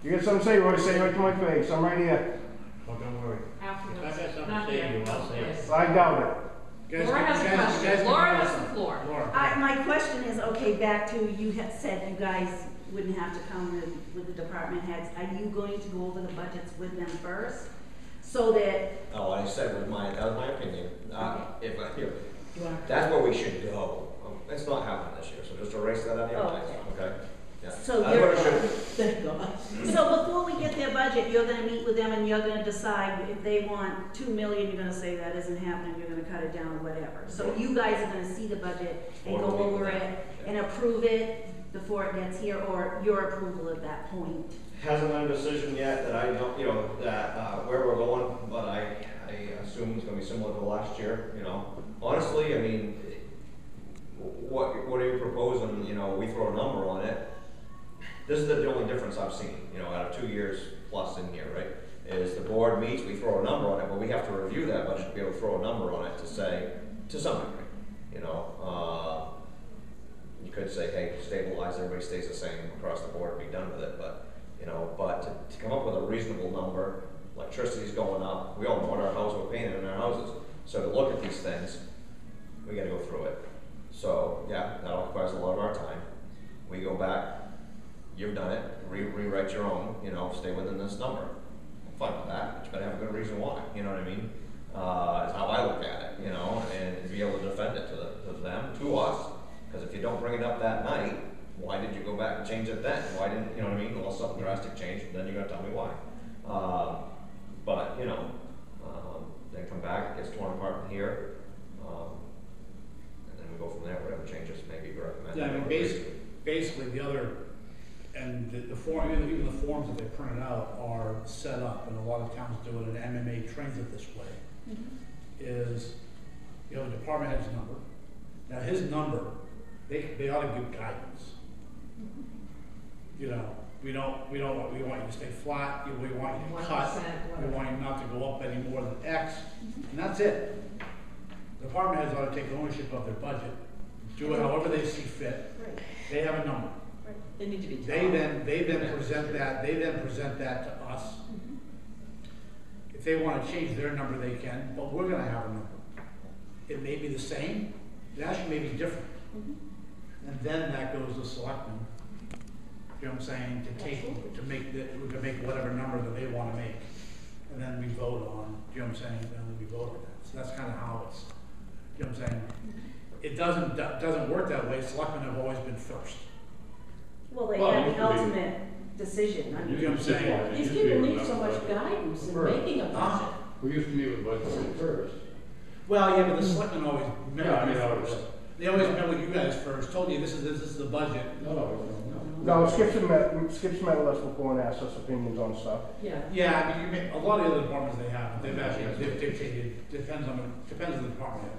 You got something to say, Royce? Say it right to my face. I'm right here. Well, don't worry. Afterwards. If I got something Not to say here. to you, I'll say it. Yes. I doubt it. Laura has a question. Laura has the floor. Laura. my question is, okay, back to, you had said you guys wouldn't have to come with the department heads. Are you going to go over the budgets with them first? So that, Oh, I said that was my opinion. If I hear, you want to? that's where we should go. It's not happening this year, so just erase that out of your Oh, mind, okay? Yeah. So That's you're, where it should. thank God. So before we get their budget, you're gonna meet with them and you're gonna decide decide if they want 2 million, you're gonna say that isn't happening, you're gonna cut it down or whatever. So you guys are gonna see the budget and go over it and approve it before it gets here, or your approval at that point. Hasn't been a decision yet that I don't, you know, that, where we're going, but I assume it's gonna be similar to last year, you know. Honestly, I mean, what are you proposing, you know, we throw a number on it. This is the only difference I've seen, you know, out of 2 years plus in here, right? Is the board meets, we throw a number on it, but we have to review that budget to be able to throw a number on it to say, to some degree, you know. You could say, hey, stabilize, everybody stays the same across the board, be done with it, but, you know, but to come up with a reasonable number, electricity's going up, we all know what our house, we're paying in our houses. So to look at these things, we gotta go through it. So, yeah, that requires a lot of our time. We go back, you've done it, rewrite your own, you know, stay within this number. I'm fine with that, but you better have a good reason why, you know what I mean? Is how I look at it, you know, and be able to defend it to them, to us. Because if you don't bring it up that night, why did you go back and change it then? Why didn't, you know what I mean? Unless something drastic changed, then you're gonna tell me why. But, you know, then come back, it gets torn apart in here, and then we go from there, whatever changes maybe you recommend. Yeah, I mean, basically the other, and the form, even the forms that they printed out are set up, and a lot of towns do it, and MMA trains it this way, is, you know, the department head's number. Now his number, they ought to give guidance. You know, we want you to stay flat, we want you to cut, we want you not to go up any more than X, and that's it. The department heads ought to take ownership of their budget, do it however they see fit. Right. They have a number. Right. They need to be. They then present that to us. If they want to change their number, they can, but we're gonna have a number. It may be the same, it actually may be different. And then that goes to selectmen, you know what I'm saying, to make whatever number that they want to make. And then we vote on, you know what I'm saying, then we vote on that. So that's kind of how it's, you know what I'm saying. It doesn't work that way. Selectmen have always been first. Well, they have the ultimate decision. I mean, You know what I'm saying? These people need so much guidance in making a budget. We used to meet with budget first. Well, yeah, but the selectmen always met Yeah, I with mean, you first. They always met with you guys first, told you this is the budget. No, Skip's met with us before and asked us opinions on stuff. Yeah. Yeah, I mean, a lot of the other departments they've dictated, depends on the department head.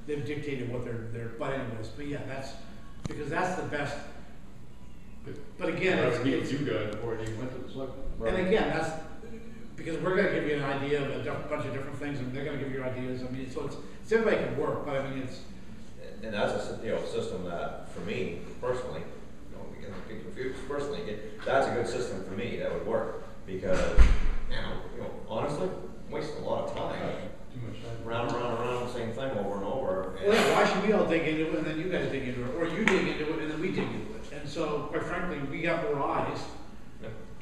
They've dictated what their, but anyways, but yeah, because that's the best. But again, it's you guys before you went to the selectmen. and again, that's, because we're gonna give you an idea of a bunch of different things, and they're gonna give you ideas, I mean, so it's everybody can work, but I mean, it's. And that's a, you know, system that, for me, personally, you know, we can get confused, personally, that's a good system for me, that would work, because, you know, honestly, I'm wasting a lot of time. Too much time. Round, the same thing over and over. Well, yeah, why should we all dig into it, and then you guys dig into it, or you dig into it, and then we dig into it, and so, quite frankly, we got more eyes.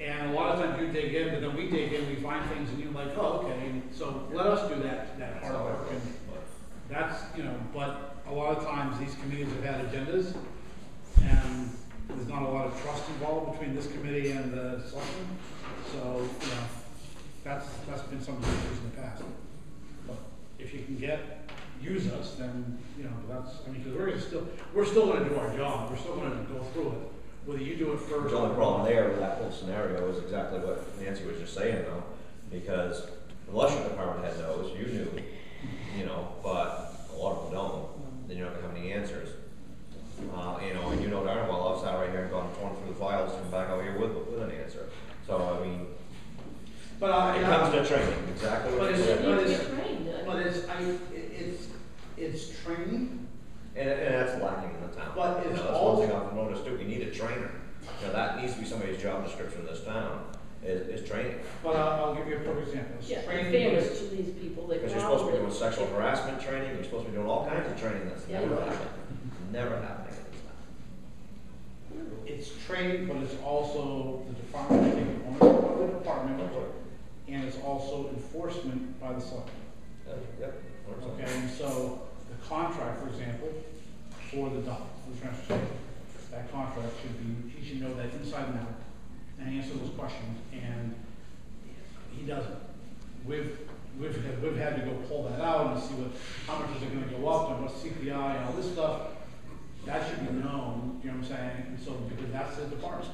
And a lot of times you dig in, but then we dig in, we find things, and you're like, oh, okay, and so let us do that hard work, and that's, you know, but a lot of times these committees have had agendas, and there's not a lot of trust involved between this committee and the selectmen, so, you know, that's been some of the issues in the past. But if you can use us, then, you know, that's, I mean, because we're still gonna do our job, we're still gonna go through it. Whether you do it first. The only problem there with that whole scenario is exactly what Nancy was just saying though, because unless your department head knows, you knew, you know, but a lot of them don't, then you're not gonna have any answers. You know, and you know darn well I've sat right here and gone torn through the files and come back out here with an answer. So, I mean, but, it comes to training, exactly what you said. It's training. And that's lacking in the town. But you it's know, that's one thing I've noticed too. We need a trainer. You know, that needs to be somebody's job description in this town, is training. But I'll give you a perfect example. Yeah, Training fairness to these people, they Because you're supposed to be doing sexual harassment training, you're supposed to be doing all kinds of training that's Yeah, never you are. happening. Never happening in this town. It's training, but it's also the department taking ownership of the department, and it's also enforcement by the selectmen. Yep. 100%. Okay, and so the contract, for example, for the dump, for the transfer station, that contract he should know that inside and out, and answer those questions, and he doesn't. up, talking about CPI and all this stuff, that should be known, you know what I'm saying? And so, because that's the department.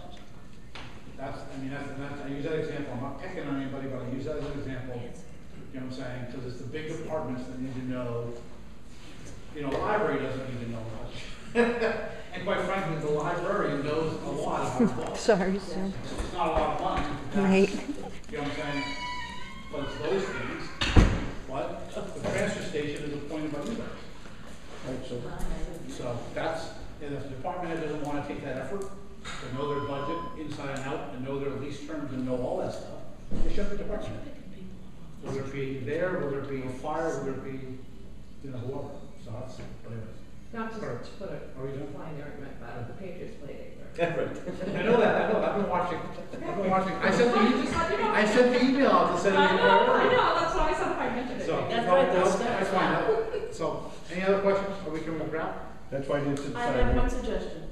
That's, I use that example, I'm not picking on anybody, but I use that as an example, you know what I'm saying? Because it's the big departments that need to know, you know, the library doesn't need to know much. And quite frankly, the librarian knows a lot about books. Sorry, Sue. It's not a lot of money. Right. You know what I'm saying? But it's those things. But the transfer station is appointed by you guys. Right, so that's, and if the department head doesn't want to take that effort to know their budget inside and out, and know their lease terms and know all that stuff, they shut the department. Whether it be there, whether it be fire, whether it be, you know, whoever. So that's, but anyways. Not just to put Are we a done? flying argument, but the Patriots played it. I know that, I've been watching, I sent Well, just let you know. I sent the email out to send I know, that's why I said if I mentioned it. So, That's no, right, no, that's that's fine. So, any other questions? Are we coming to wrap? That's why I didn't sit I beside have me. one suggestion,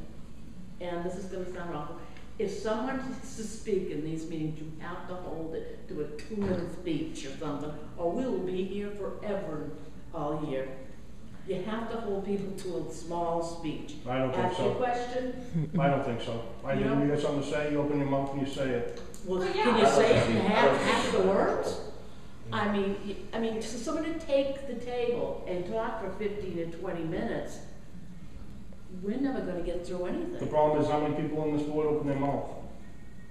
and this is gonna sound awful. If someone needs to speak in these meetings, you have to hold it to a 2-minute speech or something, or we will be here forever all year. You have to hold people to a small speech. I don't think Ask your so. question, I don't think so. I You didn't, know? you got something to say, you open your mouth and you say it. well, Well, yeah. can you say it in half the words? I mean, for someone to take the table and talk for 15 to 20 minutes, we're never gonna get through The anything. problem is how many people in this board open their mouth.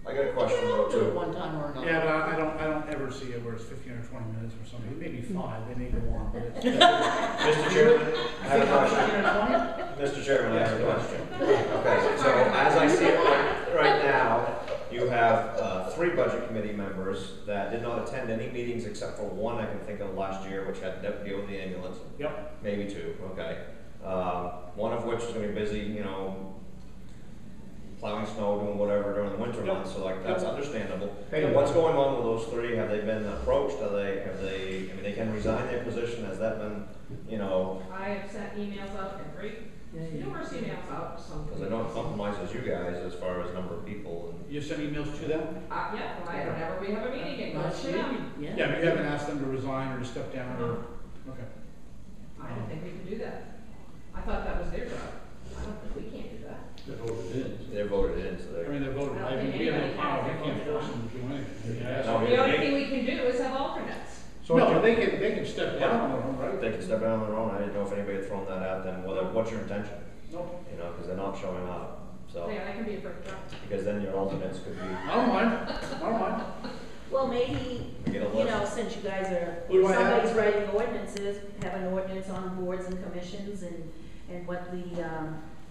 I got a We question all though do it too. one time or another. Yeah, but I don't ever see it where it's 15 or 20 minutes or something. It may be 5, they may go on, but it's. Mr. Chairman, I have a question. 15 or 20? Mr. Chairman, I have a question. Okay, so as I see it right now, you have 3 budget committee members that did not attend any meetings except for one I can think of last year, which had to deal with the ambulance. Yep. Maybe 2, okay. One of which is gonna be busy, you know, plowing snow, doing whatever during the winter months, so like, that's understandable. Hey, What's going on with those 3? Have they been approached? I mean, they can resign their position, has that been, you know, I have sent emails out numerous emails out, some. because I know it compromises you guys as far as number of people and. You send emails to them? Yeah, whenever we have a meeting, it goes to them. Yeah, but you haven't asked them to resign or to step down or, okay. I don't think we can do that. I thought that was their job. I don't think we can't do that. They're voted in, so I they're. mean, they're voted, I don't I mean, think we have no anybody power, has we can't their force vote. them to do anything. No, The only thing we can do is have alternates. So No, they can step down on their own, right? They can step down on their own, I didn't know if anybody had thrown that at them, what's your intention? No, You know, because they're not showing up, so, Yeah, that can be a first job. because then your alternates could be, I don't mind, I don't mind. Well, maybe, get a you list. know, since you guys are, Who do I have? somebody's writing ordinances, have an ordinance on boards and commissions and what the,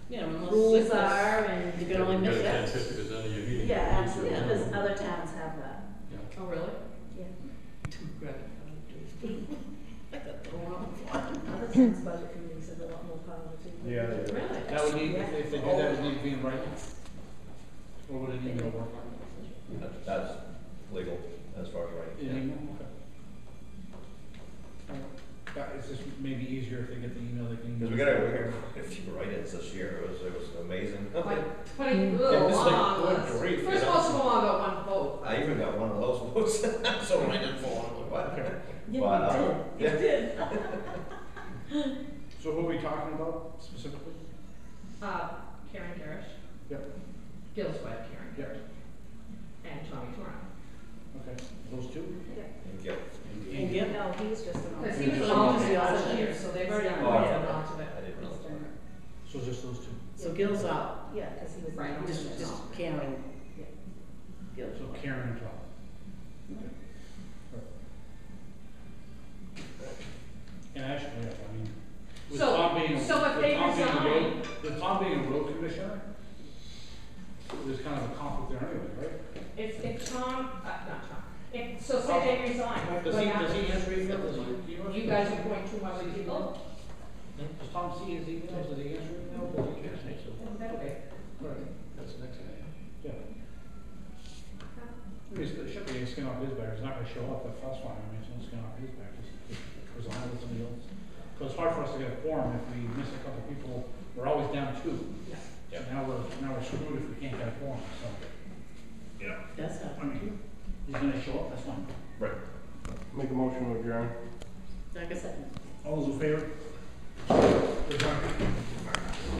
You know, unless rules sickness, are and. you can only miss that. 50% of your meeting. Yeah, absolutely, Yeah. because other towns have that, Oh, really? yeah. I got thrown on the floor. Other towns' budget committees have a lot more power too. Yeah, Really? That would need, if they do that, it would need to be in writing. Or would it need to work? That's legal as far as writing. In email, okay. That, it's just maybe easier if they get the email, they can. Because we got a few write-ins this year, it was amazing. Like, putting Yeah, little it's like, on good us. grief, We're you know? supposed to go on about one vote. I even got one of those votes, so I didn't fall on what. Yeah, you did, yeah. you did. So who are we talking about specifically? Karen Garish, Yep, Gil's wife, Karen yep, Garish, and Tommy Torrance. okay, those 2? And Gil. And Gil? No, he's just an Because he alternate. was Oh, on he's the the last alternate. year, so they've already Oh, appointed okay. onto it. I didn't know that. So just those 2. So Gil's out, Yeah, because he was. an Right, alternate. just Karen. Yeah. Gil's So out. Karen and Tom. And actually, I mean, with So- Tom being, so if they resign- with Tom being a road commissioner, there's kind of a conflict there anyway, right? If Tom, not Tom, so say they resign. Does but he, not- does he answer emails? Does he? You guys appoint 2 other people? Does Tom see his emails? Does he answer emails? Does he answer? Okay. Right, that's the next thing, yeah. I mean, it should be a skin off his back, he's not gonna show up, that's fine, I mean, it's no skin off his back, just resign with somebody else. So it's hard for us to get a quorum if we miss a couple people, we're always down 2. Yeah. So now we're screwed if we can't get a quorum, so. Yeah. That's I happened. mean, he's gonna show up, that's fine. Right. make a motion to adjourn. Second. All those in favor? Adjourned.